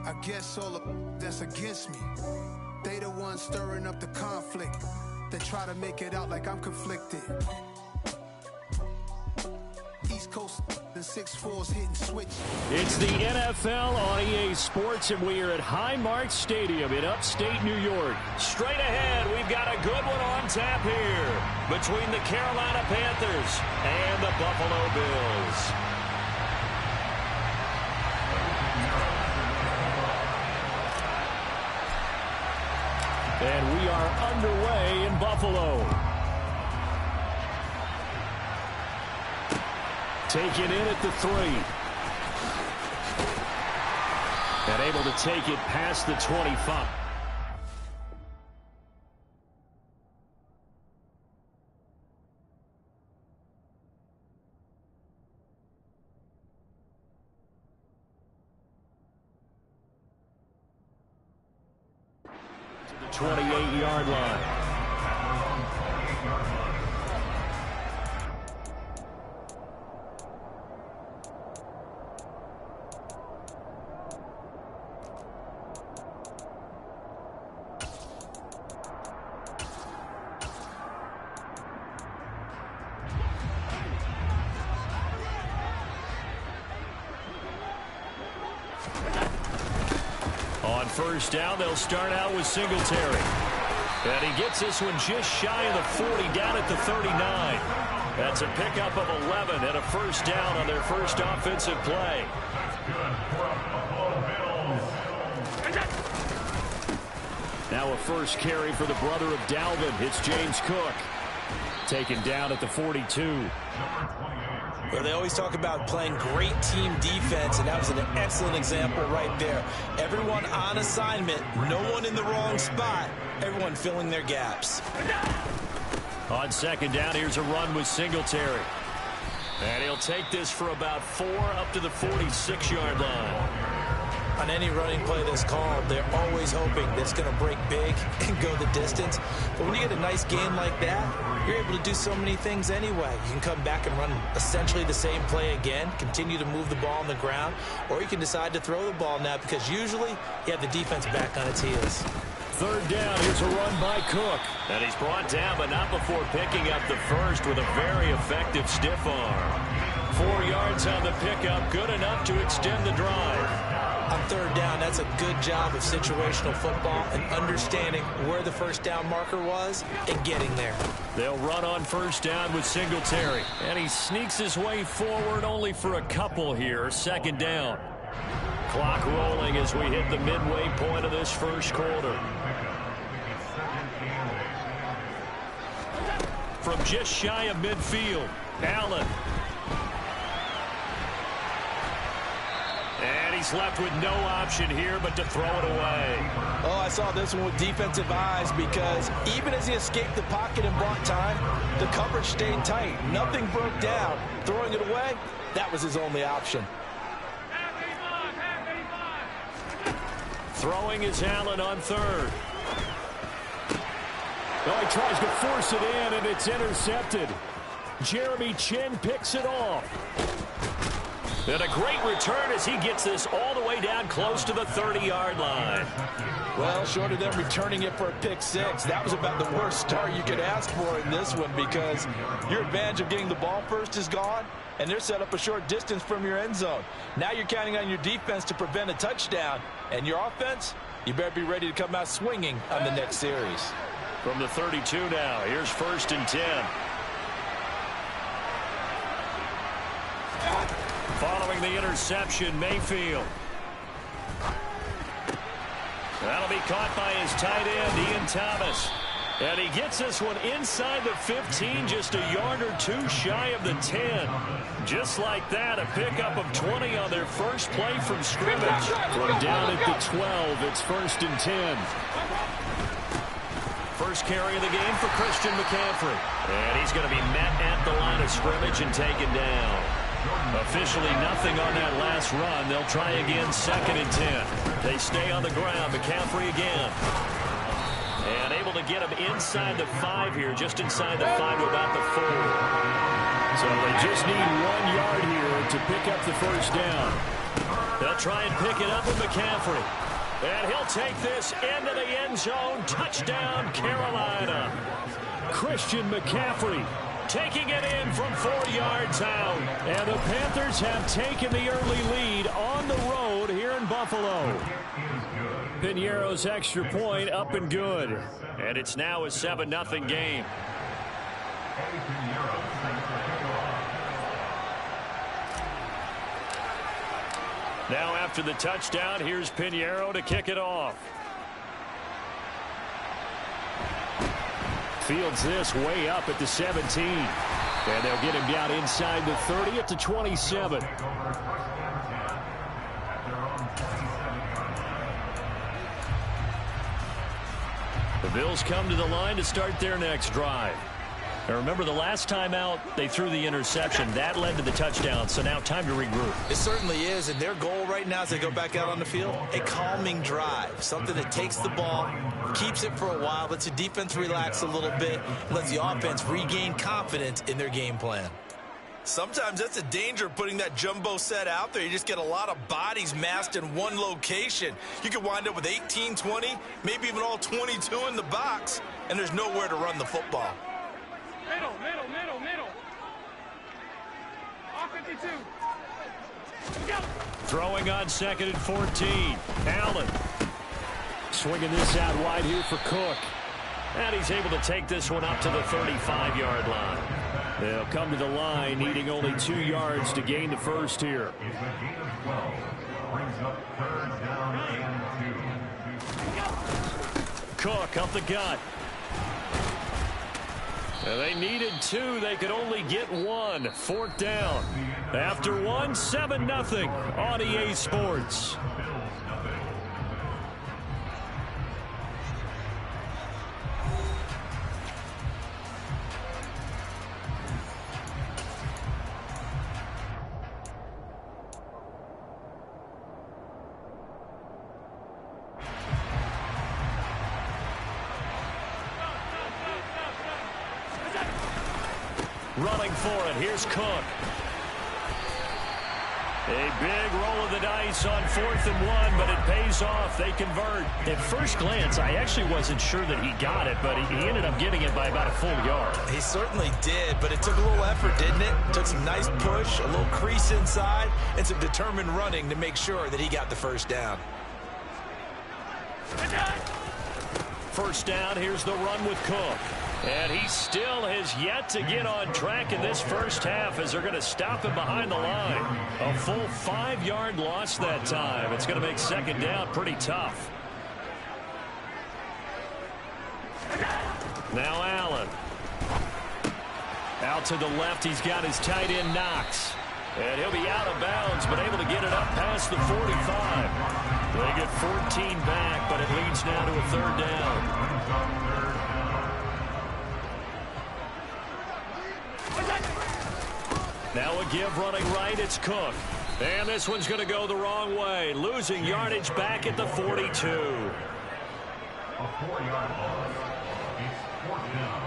I guess all the that's against me. They the ones stirring up the conflict. They try to make it out like I'm conflicted. East Coast, the 6'4's hitting switch. It's the NFL on EA Sports, and we are at Highmark Stadium in upstate New York. Straight ahead, we've got a good one on tap here between the Carolina Panthers and the Buffalo Bills. And we are underway in Buffalo. Taken in at the 3. And able to take it past the 25. To the 28-yard line. On first down, they'll start out with Singletary. And he gets this one just shy of the 40, down at the 39. That's a pickup of 11 and a first down on their first offensive play. Now a first carry for the brother of Dalvin. It's James Cook. Taken down at the 42. Well, they always talk about playing great team defense, and that was an excellent example right there. Everyone on assignment, no one in the wrong spot, everyone filling their gaps. On second down, here's a run with Singletary. And he'll take this for about 4 up to the 46-yard line. On any running play that's called, they're always hoping that it's going to break big and go the distance. But when you get a nice game like that, you're able to do so many things anyway. You can come back and run essentially the same play again, continue to move the ball on the ground, or you can decide to throw the ball now because usually you have the defense back on its heels. Third down, here's a run by Cook. And he's brought down, but not before picking up the first with a very effective stiff arm. 4 yards on the pickup, good enough to extend the drive. On third down, that's a good job of situational football and understanding where the first down marker was and getting there. They'll run on first down with Singletary. And he sneaks his way forward only for a couple here. Second down. Clock rolling as we hit the midway point of this first quarter. From just shy of midfield, Allen. And he's left with no option here but to throw it away. Oh, I saw this one with defensive eyes because even as he escaped the pocket and bought time, the coverage stayed tight. Nothing broke down. Throwing it away, that was his only option. Throwing is Allen on third. Oh, he tries to force it in, and it's intercepted. Jeremy Chin picks it off. And a great return as he gets this all the way down close to the 30-yard line. Well, short of them returning it for a pick six, that was about the worst start you could ask for in this one because your advantage of getting the ball first is gone, and they're set up a short distance from your end zone. Now you're counting on your defense to prevent a touchdown, and your offense, you better be ready to come out swinging on the next series. From the 32 now, here's first and 10. Following the interception, Mayfield. That'll be caught by his tight end, Ian Thomas. And he gets this one inside the 15, just a yard or two shy of the 10. Just like that, a pickup of 20 on their first play from scrimmage. From down at the 12, it's first and 10. First carry of the game for Christian McCaffrey. And he's going to be met at the line of scrimmage and taken down. Officially nothing on that last run. They'll try again, second and 10. They stay on the ground. McCaffrey again. And able to get him inside the 5 here, just inside the 5 to about the 4. So they just need 1 yard here to pick up the first down. They'll try and pick it up with McCaffrey. And he'll take this into the end zone. Touchdown, Carolina. Christian McCaffrey taking it in from 4 yards out. And the Panthers have taken the early lead on the road here in Buffalo. Piñeiro's extra point up and good. And it's now a 7-0 game. Now after the touchdown, here's Piñeiro to kick it off. Fields this way up at the 17. And they'll get him down inside the 30 at the 27. The Bills come to the line to start their next drive. Now remember, the last time out, they threw the interception. That led to the touchdown, so now time to regroup. It certainly is, and their goal right now as they go back out on the field, a calming drive, something that takes the ball, keeps it for a while, lets the defense relax a little bit, lets the offense regain confidence in their game plan. Sometimes that's the danger of putting that jumbo set out there. You just get a lot of bodies massed in one location. You could wind up with 18, 20, maybe even all 22 in the box, and there's nowhere to run the football. Middle. All 52. Go. Throwing on 2nd and 14. Allen swinging this out wide here for Cook. And he's able to take this one up to the 35-yard line. They'll come to the line needing only 2 yards to gain the first here. Cook up the gut. And they needed 2. They could only get 1. 4th down. After 1, 7-0 on EA Sports. Running for it. Here's Cook. A big roll of the dice on 4th and 1, but it pays off. They convert. At first glance, I actually wasn't sure that he got it, but he ended up getting it by about a full yard. He certainly did, but it took a little effort, didn't it? Took some nice push, a little crease inside, and some determined running to make sure that he got the first down. First down, here's the run with Cook. And he still has yet to get on track in this first half as they're going to stop him behind the line. A full 5-yard loss that time. It's going to make 2nd down pretty tough. Now Allen. Out to the left, he's got his tight end Knox. And he'll be out of bounds, but able to get it up past the 45. They get 14 back, but it leads now to a 3rd down. Now a give running right, it's Cook. And this one's going to go the wrong way. Losing yardage back at the 42. A 4-yard loss. It's 4th down.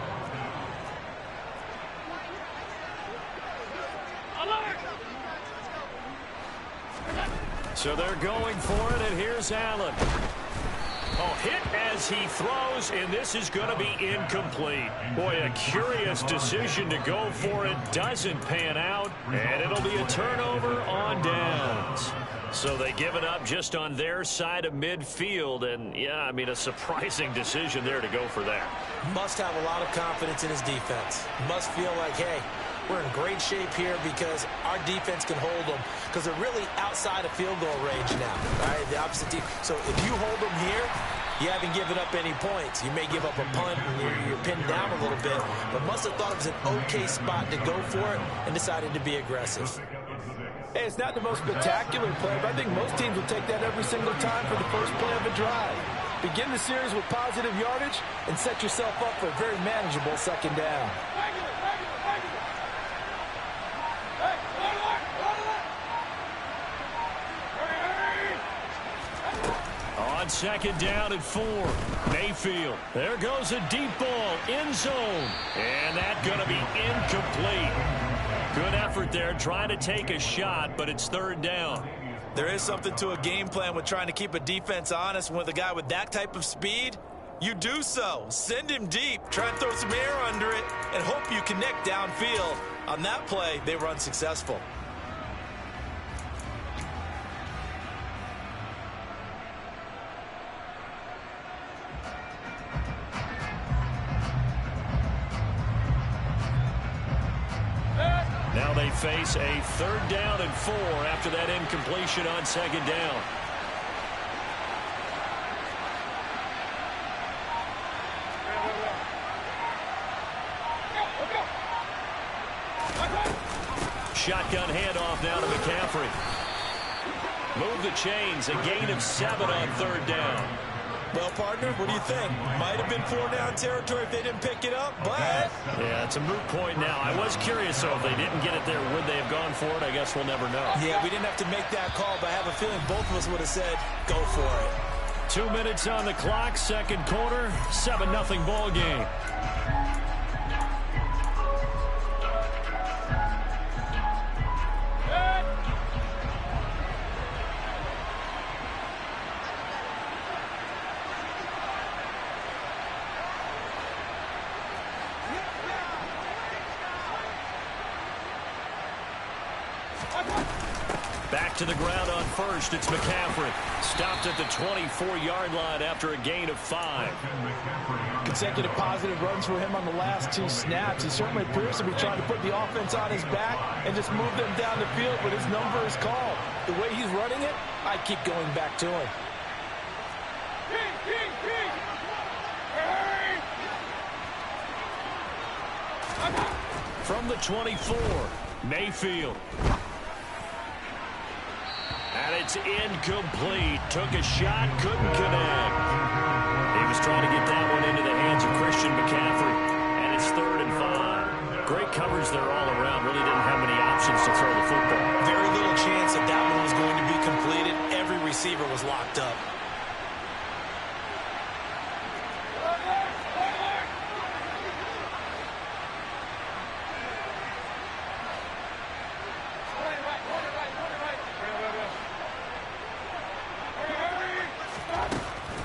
So they're going for it, and here's Allen. Oh, hit as he throws, and this is going to be incomplete. Boy, a curious decision to go for it. Doesn't pan out, and it'll be a turnover on downs. So they give it up just on their side of midfield, and, yeah, I mean, a surprising decision there to go for that. Must have a lot of confidence in his defense. Must feel like, hey, we're in great shape here because our defense can hold them because they're really outside of field goal range now, right? The opposite team. So if you hold them here, you haven't given up any points. You may give up a punt and you're pinned down a little bit, but must have thought it was an okay spot to go for it and decided to be aggressive. Hey, it's not the most spectacular play, but I think most teams will take that every single time for the first play of a drive. Begin the series with positive yardage and set yourself up for a very manageable 2nd down. On 2nd down at 4. Mayfield. There goes a deep ball. End zone. And that's going to be incomplete. Good effort there trying to take a shot, but it's 3rd down. There is something to a game plan with trying to keep a defense honest. With a guy with that type of speed, you do so. Send him deep, try and throw some air under it, and hope you connect downfield. On that play, they were unsuccessful. Now they face a 3rd down and 4 after that incompletion on 2nd down. Shotgun handoff now to McCaffrey. Move the chains, a gain of 7 on 3rd down. Well, partner, what do you think? Might have been 4-down territory if they didn't pick it up, but... Yeah, it's a moot point now. I was curious, though, if they didn't get it there, would they have gone for it? I guess we'll never know. Yeah, we didn't have to make that call, but I have a feeling both of us would have said, go for it. 2 minutes on the clock, 2nd quarter, 7-0 ball game. Back to the ground on 1st. It's McCaffrey. Stopped at the 24-yard line after a gain of 5. Consecutive positive runs for him on the last 2 snaps. He certainly appears to be trying to put the offense on his back and just move them down the field, but his number is called. The way he's running it, I keep going back to him. From the 24, Mayfield. And it's incomplete. Took a shot, couldn't connect. He was trying to get that one into the hands of Christian McCaffrey. And it's 3rd and 5. Great coverage there all around. Really didn't have many options to throw the football. Very little chance that that one was going to be completed. Every receiver was locked up.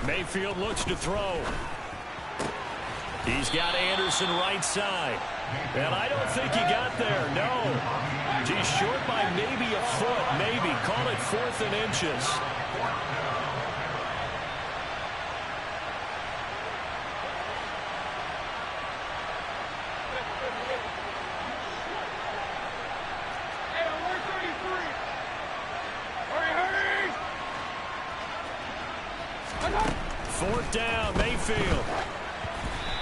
Mayfield looks to throw. He's got Anderson right side. And I don't think he got there, no. He's short by maybe a foot, maybe. Call it 4th and inches. Fourth down, Mayfield.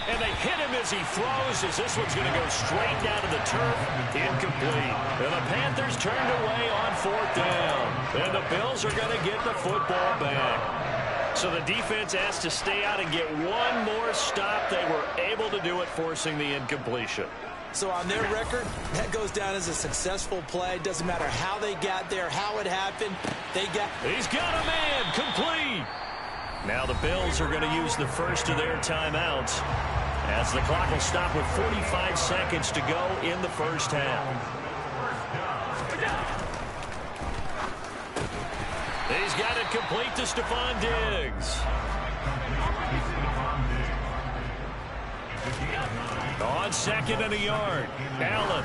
And they hit him as he throws, as this one's going to go straight down to the turf. Incomplete. And the Panthers turned away on 4th down. And the Bills are going to get the football back. So the defense asked to stay out and get one more stop. They were able to do it, forcing the incompletion. So on their record, that goes down as a successful play. Doesn't matter how they got there, how it happened. He's got a man, complete. Now the Bills are going to use the first of their timeouts, as the clock will stop with 45 seconds to go in the first half. He's got it complete to Stephon Diggs. On 2nd and a yard, Allen.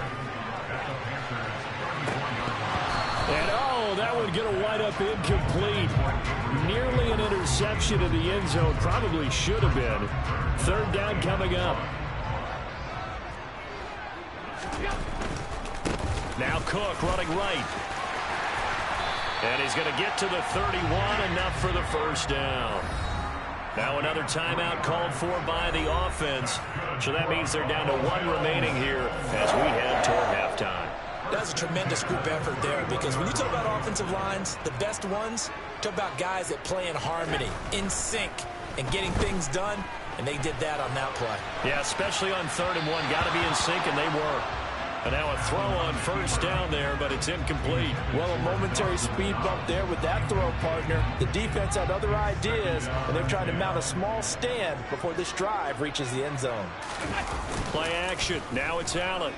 And that would get a wide up incomplete. Nearly an interception in the end zone. Probably should have been. 3rd down coming up. Now Cook running right. And he's going to get to the 31, enough for the first down. Now another timeout called for by the offense. So that means they're down to 1 remaining here as we head toward halftime. That's a tremendous group effort there, because when you talk about offensive lines, the best ones, talk about guys that play in harmony, in sync, and getting things done, and they did that on that play. Yeah, especially on 3rd and 1. Got to be in sync, and they were. And now a throw on first down there, but it's incomplete. Well, a momentary speed bump there with that throw, partner. The defense had other ideas, and they're trying to mount a small stand before this drive reaches the end zone. Play action. Now it's Allen.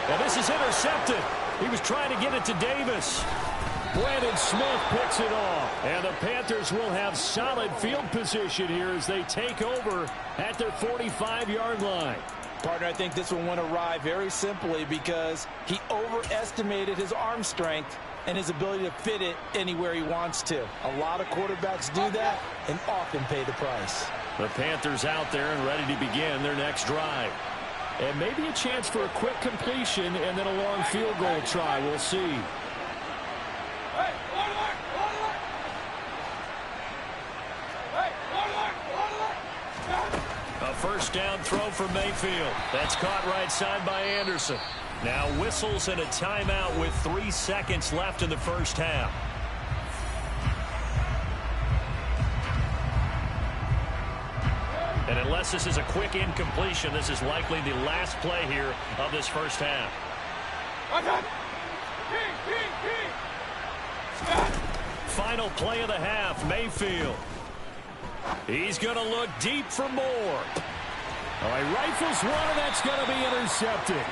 And this is intercepted. He was trying to get it to Davis. Brandon Smith picks it off. And the Panthers will have solid field position here as they take over at their 45-yard line. Partner, I think this one went awry very simply because he overestimated his arm strength and his ability to fit it anywhere he wants to. A lot of quarterbacks do that and often pay the price. The Panthers out there and ready to begin their next drive. And maybe a chance for a quick completion and then a long field goal try. We'll see. A first down throw for Mayfield. That's caught right side by Anderson. Now whistles and a timeout with 3 seconds left in the first half. And unless this is a quick incompletion, this is likely the last play here of this first half. Final play of the half, Mayfield. He's going to look deep for more. Oh, he rifles one, and that's going to be intercepted.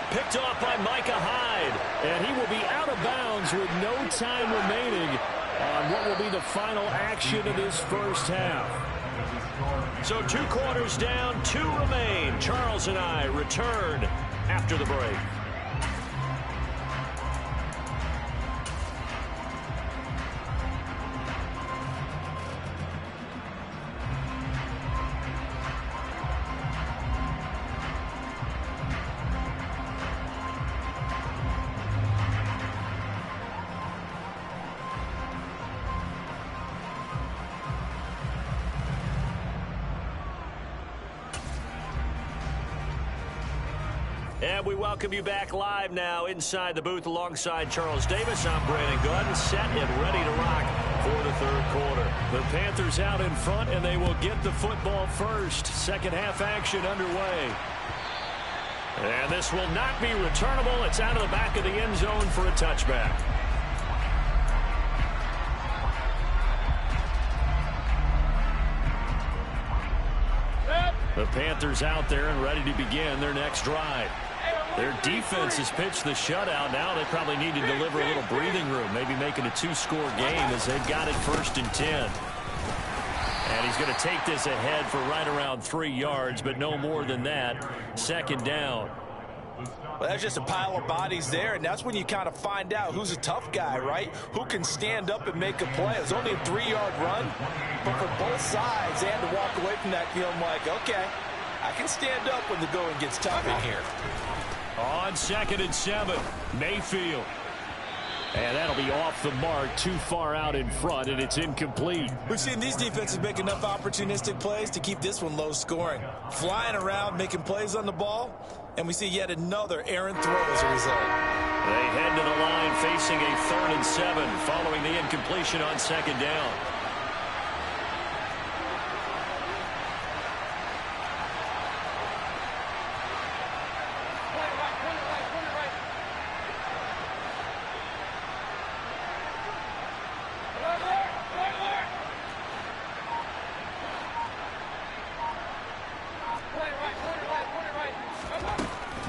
Picked off by Micah Hyde, and he will be out of bounds with no time remaining on what will be the final action of this first half. So 2 quarters down, 2 remain. Charles and I return after the break. And we welcome you back live now inside the booth alongside Charles Davis. I'm Brandon Gordon, set and ready to rock for the third quarter. The Panthers out in front, and they will get the football first. Second half action underway. And this will not be returnable. It's out of the back of the end zone for a touchback. The Panthers out there and ready to begin their next drive. Their defense has pitched the shutout. Now they probably need to deliver a little breathing room, maybe make it a 2-score game as they've got it 1st and 10. And he's going to take this ahead for right around 3 yards, but no more than that. Second down. Well, that's just a pile of bodies there, and that's when you kind of find out who's a tough guy, right? Who can stand up and make a play. It was only a 3-yard run, but for both sides, they had to walk away from that feeling like, okay, I can stand up when the going gets tough in here. On 2nd and 7, Mayfield. And that'll be off the mark, too far out in front, and it's incomplete. We've seen these defenses make enough opportunistic plays to keep this one low scoring. Flying around, making plays on the ball, and we see yet another errant throw as a result. They head to the line facing a 3rd and 7 following the incompletion on 2nd down.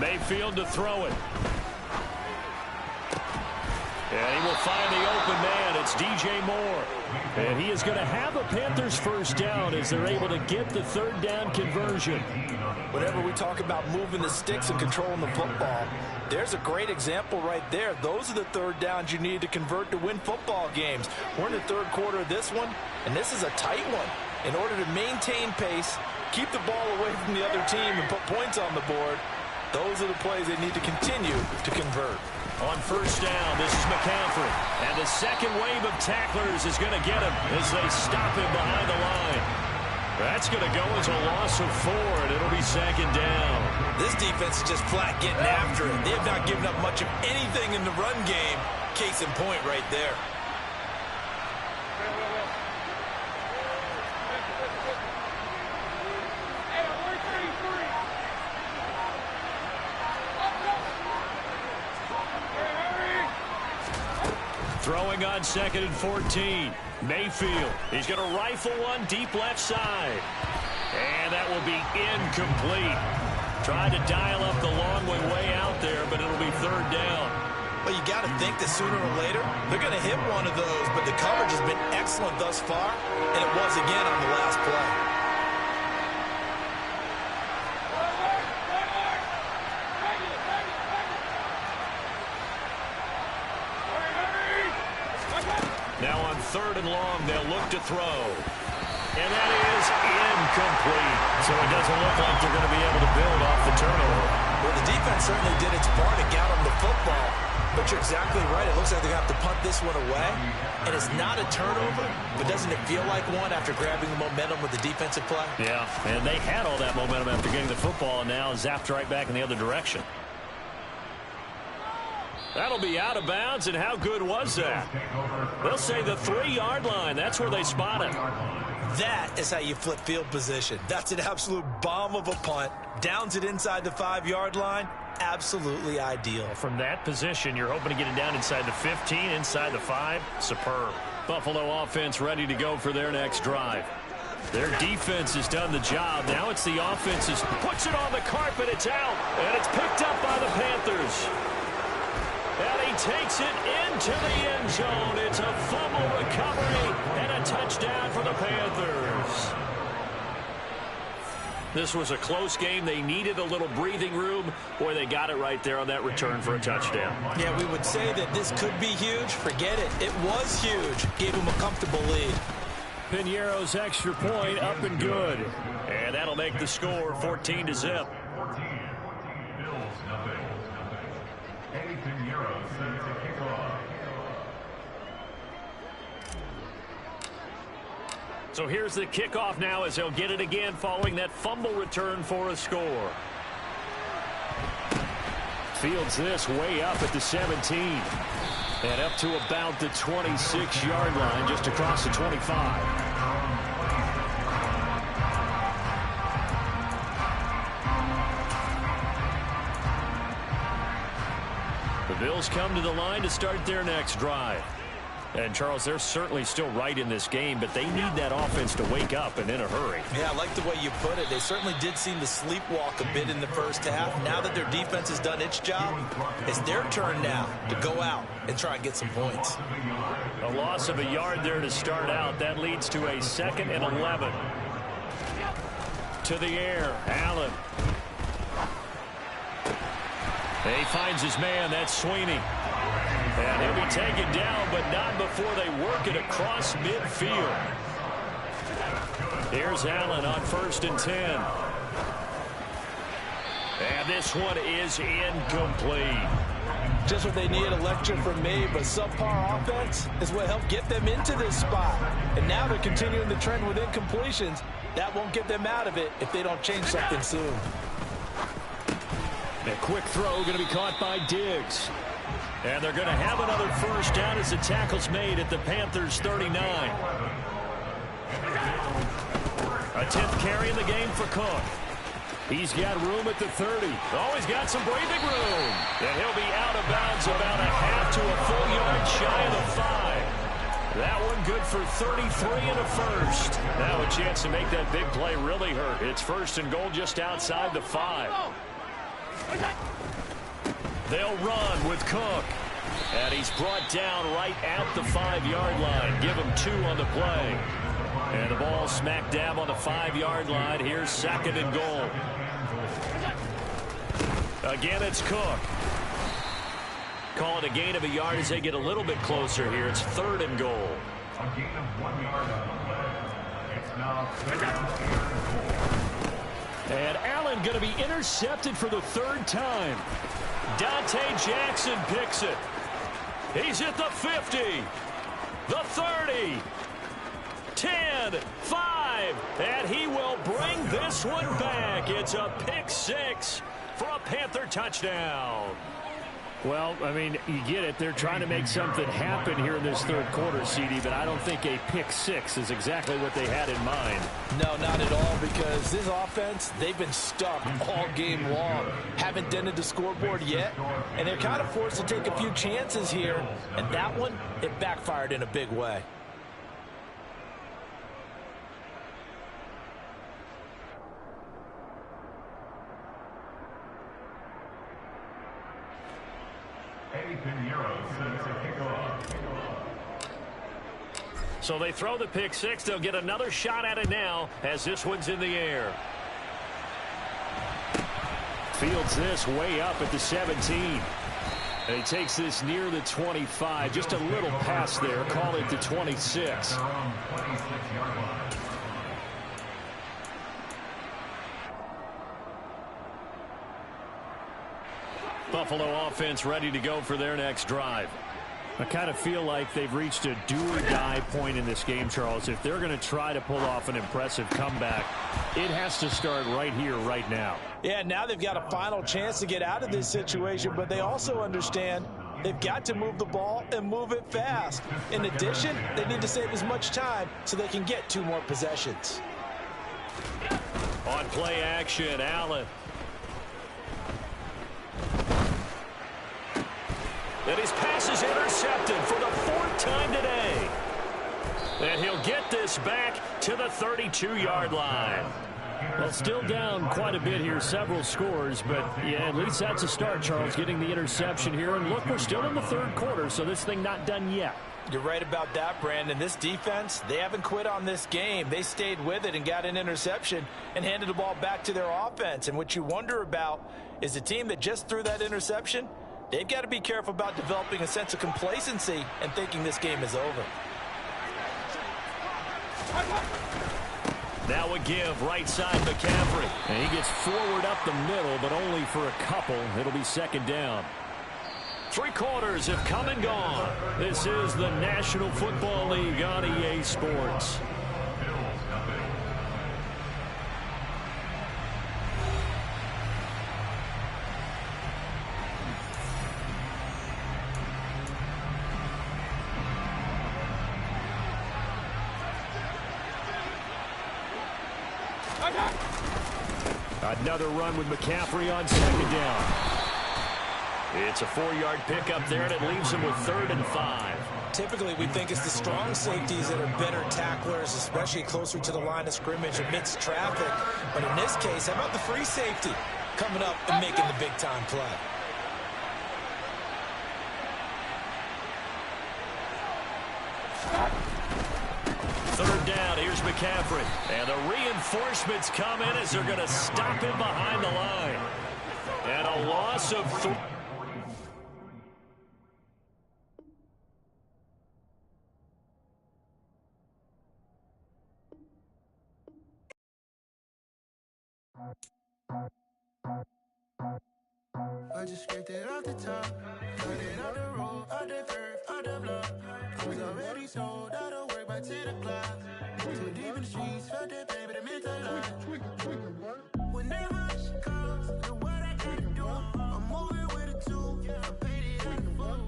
Mayfield to throw it. And he will find the open man. It's DJ Moore. And he is going to have a Panthers first down as they're able to get the 3rd down conversion. Whenever we talk about moving the sticks and controlling the football, there's a great example right there. Those are the 3rd downs you need to convert to win football games. We're in the 3rd quarter of this one, and this is a tight one. In order to maintain pace, keep the ball away from the other team, and put points on the board, those are the plays they need to continue to convert. On first down, this is McCaffrey. And the second wave of tacklers is going to get him as they stop him behind the line. That's going to go as a loss of 4, and it'll be 2nd down. This defense is just flat getting after it. They have not given up much of anything in the run game. Case in point right there. Throwing on 2nd and 14. Mayfield. He's going to rifle one deep left side. And that will be incomplete. Tried to dial up the long way out there, but it'll be 3rd down. Well, you got to think that sooner or later they're going to hit one of those, but the coverage has been excellent thus far, and it was again on the last play. Now on 3rd and long, they'll look to throw. And that is incomplete. So it doesn't look like they're going to be able to build off the turnover. Well, the defense certainly did its part to get them the football. But you're exactly right. It looks like they're going to have to punt this one away. And it's not a turnover, but doesn't it feel like one after grabbing the momentum with the defensive play? Yeah, and they had all that momentum after getting the football, and now zapped right back in the other direction. That'll be out of bounds, and how good was that? They'll say the 3-yard line. That's where they spot it. That is how you flip field position. That's an absolute bomb of a punt. Downs it inside the 5-yard line. Absolutely ideal. From that position, you're hoping to get it down inside the 15, inside the 5. Superb. Buffalo offense ready to go for their next drive. Their defense has done the job. Now it's the offense puts it on the carpet. It's out, and it's picked up by the Panthers. And he takes it into the end zone. It's a fumble recovery and a touchdown for the Panthers. This was a close game. They needed a little breathing room. Boy, they got it right there on that return for a touchdown. Yeah, we would say that this could be huge. Forget it. It was huge. Gave him a comfortable lead. Piñeiro's extra point up and good. And that'll make the score 14-0. So here's the kickoff now as he'll get it again following that fumble return for a score. Fields this way up at the 17. And up to about the 26-yard line, just across the 25. The Bills come to the line to start their next drive. And, Charles, they're certainly still right in this game, but they need that offense to wake up and in a hurry. Yeah, I like the way you put it. They certainly did seem to sleepwalk a bit in the first half. Now that their defense has done its job, it's their turn now to go out and try and get some points. A loss of a yard there to start out. That leads to a 2nd and 11. To the air, Allen. He finds his man. That's Sweeney. And he'll be taken down, but not before they work it across midfield. Here's Allen on 1st and 10. And this one is incomplete. Just what they needed a lecture from me, but subpar offense is what helped get them into this spot. And now they're continuing the trend with incompletions. That won't get them out of it if they don't change something soon. A quick throw going to be caught by Diggs. And they're going to have another first down as the tackle's made at the Panthers' 39. A 10th carry in the game for Cook. He's got room at the 30. Oh, he's got some breathing room. And he'll be out of bounds about a half to a full yard shy of the 5. That one good for 33 and a first. Now a chance to make that big play really hurt. It's 1st and goal just outside the 5. They'll run with Cook. And he's brought down right at the 5-yard line. Give him 2 on the play. And the ball smack dab on the 5-yard line. Here's 2nd and goal. Again, it's Cook. Call it a gain of a yard as they get a little bit closer here. It's 3rd and goal. A gain of 1 yard on the play. It's now 3rd and goal. And Allen going to be intercepted for the 3rd time. Dante Jackson picks it. He's at the 50, the 30, 10, 5, and he will bring this one back. It's a pick 6 for a Panther touchdown. Well, I mean, you get it. They're trying to make something happen here in this 3rd quarter, CD, but I don't think a pick 6 is exactly what they had in mind. No, not at all, because this offense, they've been stuck all game long. Haven't dented the scoreboard yet, and they're kind of forced to take a few chances here, and that one, it backfired in a big way. So they throw the pick six. They'll get another shot at it now as this one's in the air. Fields this way up at the 17. He takes this near the 25. Just a little pass there. Call it the 26. Buffalo offense ready to go for their next drive. I kind of feel like they've reached a do-or-die point in this game, Charles. If they're going to try to pull off an impressive comeback, it has to start right here, right now. Yeah, now they've got a final chance to get out of this situation, but they also understand they've got to move the ball and move it fast. In addition, they need to save as much time so they can get 2 more possessions. On play action, Allen. And his pass is intercepted for the 4th time today. And he'll get this back to the 32-yard line. Well, still down quite a bit here, several scores, but yeah, at least that's a start, Charles, getting the interception here. And look, we're still in the 3rd quarter, so this thing not done yet. You're right about that, Brandon. This defense, they haven't quit on this game. They stayed with it and got an interception and handed the ball back to their offense. And what you wonder about is the team that just threw that interception, they've got to be careful about developing a sense of complacency and thinking this game is over. Now a give, right side McCaffrey. And he gets forward up the middle, but only for a couple. It'll be 2nd down. 3 quarters have come and gone. This is the National Football League on EA Sports. Another run with McCaffrey on 2nd down. It's a 4-yard pickup there, and it leaves him with 3rd and 5. Typically, we think it's the strong safeties that are better tacklers, especially closer to the line of scrimmage amidst traffic. But in this case, how about the free safety coming up and making the big-time play? Third down, here's McCaffrey. And the reinforcements come in as they're going to stop him behind the line. And a loss of 3. I just scraped it off the top, cut it out the road, out the curve, out the block. It was already sold, out of work by 10 o'clock. Too deep in the streets, felt that baby, that meant a lot. Whenever she calls, do what I gotta do. I'm moving with a 2, I paid it at the book.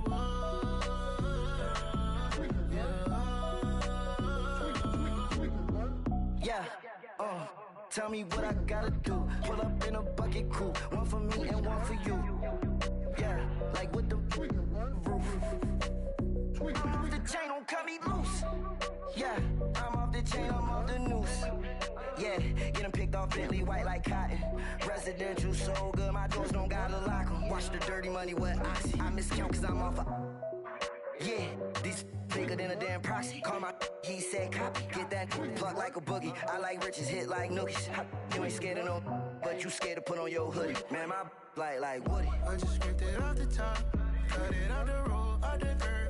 Yeah, tell me what I gotta do. Pull up in a bucket crew, one for me and one for you. Yeah, like with the roof. I'm off the chain, don't cut me loose. Yeah, I'm off the chain, I'm off the noose. Yeah, getting picked off Bentley white like cotton. Residential so good, my doors don't gotta lock 'em. Watch the dirty money with oxy. I miscount cause I'm off yeah, these bigger than a damn proxy. Call my he said copy. Get that plug like a boogie. I like riches, hit like nookies. You ain't scared of no, but you scared to put on your hoodie. Man, my like Woody. I just scraped it off the top, cut it out the road, out the curve.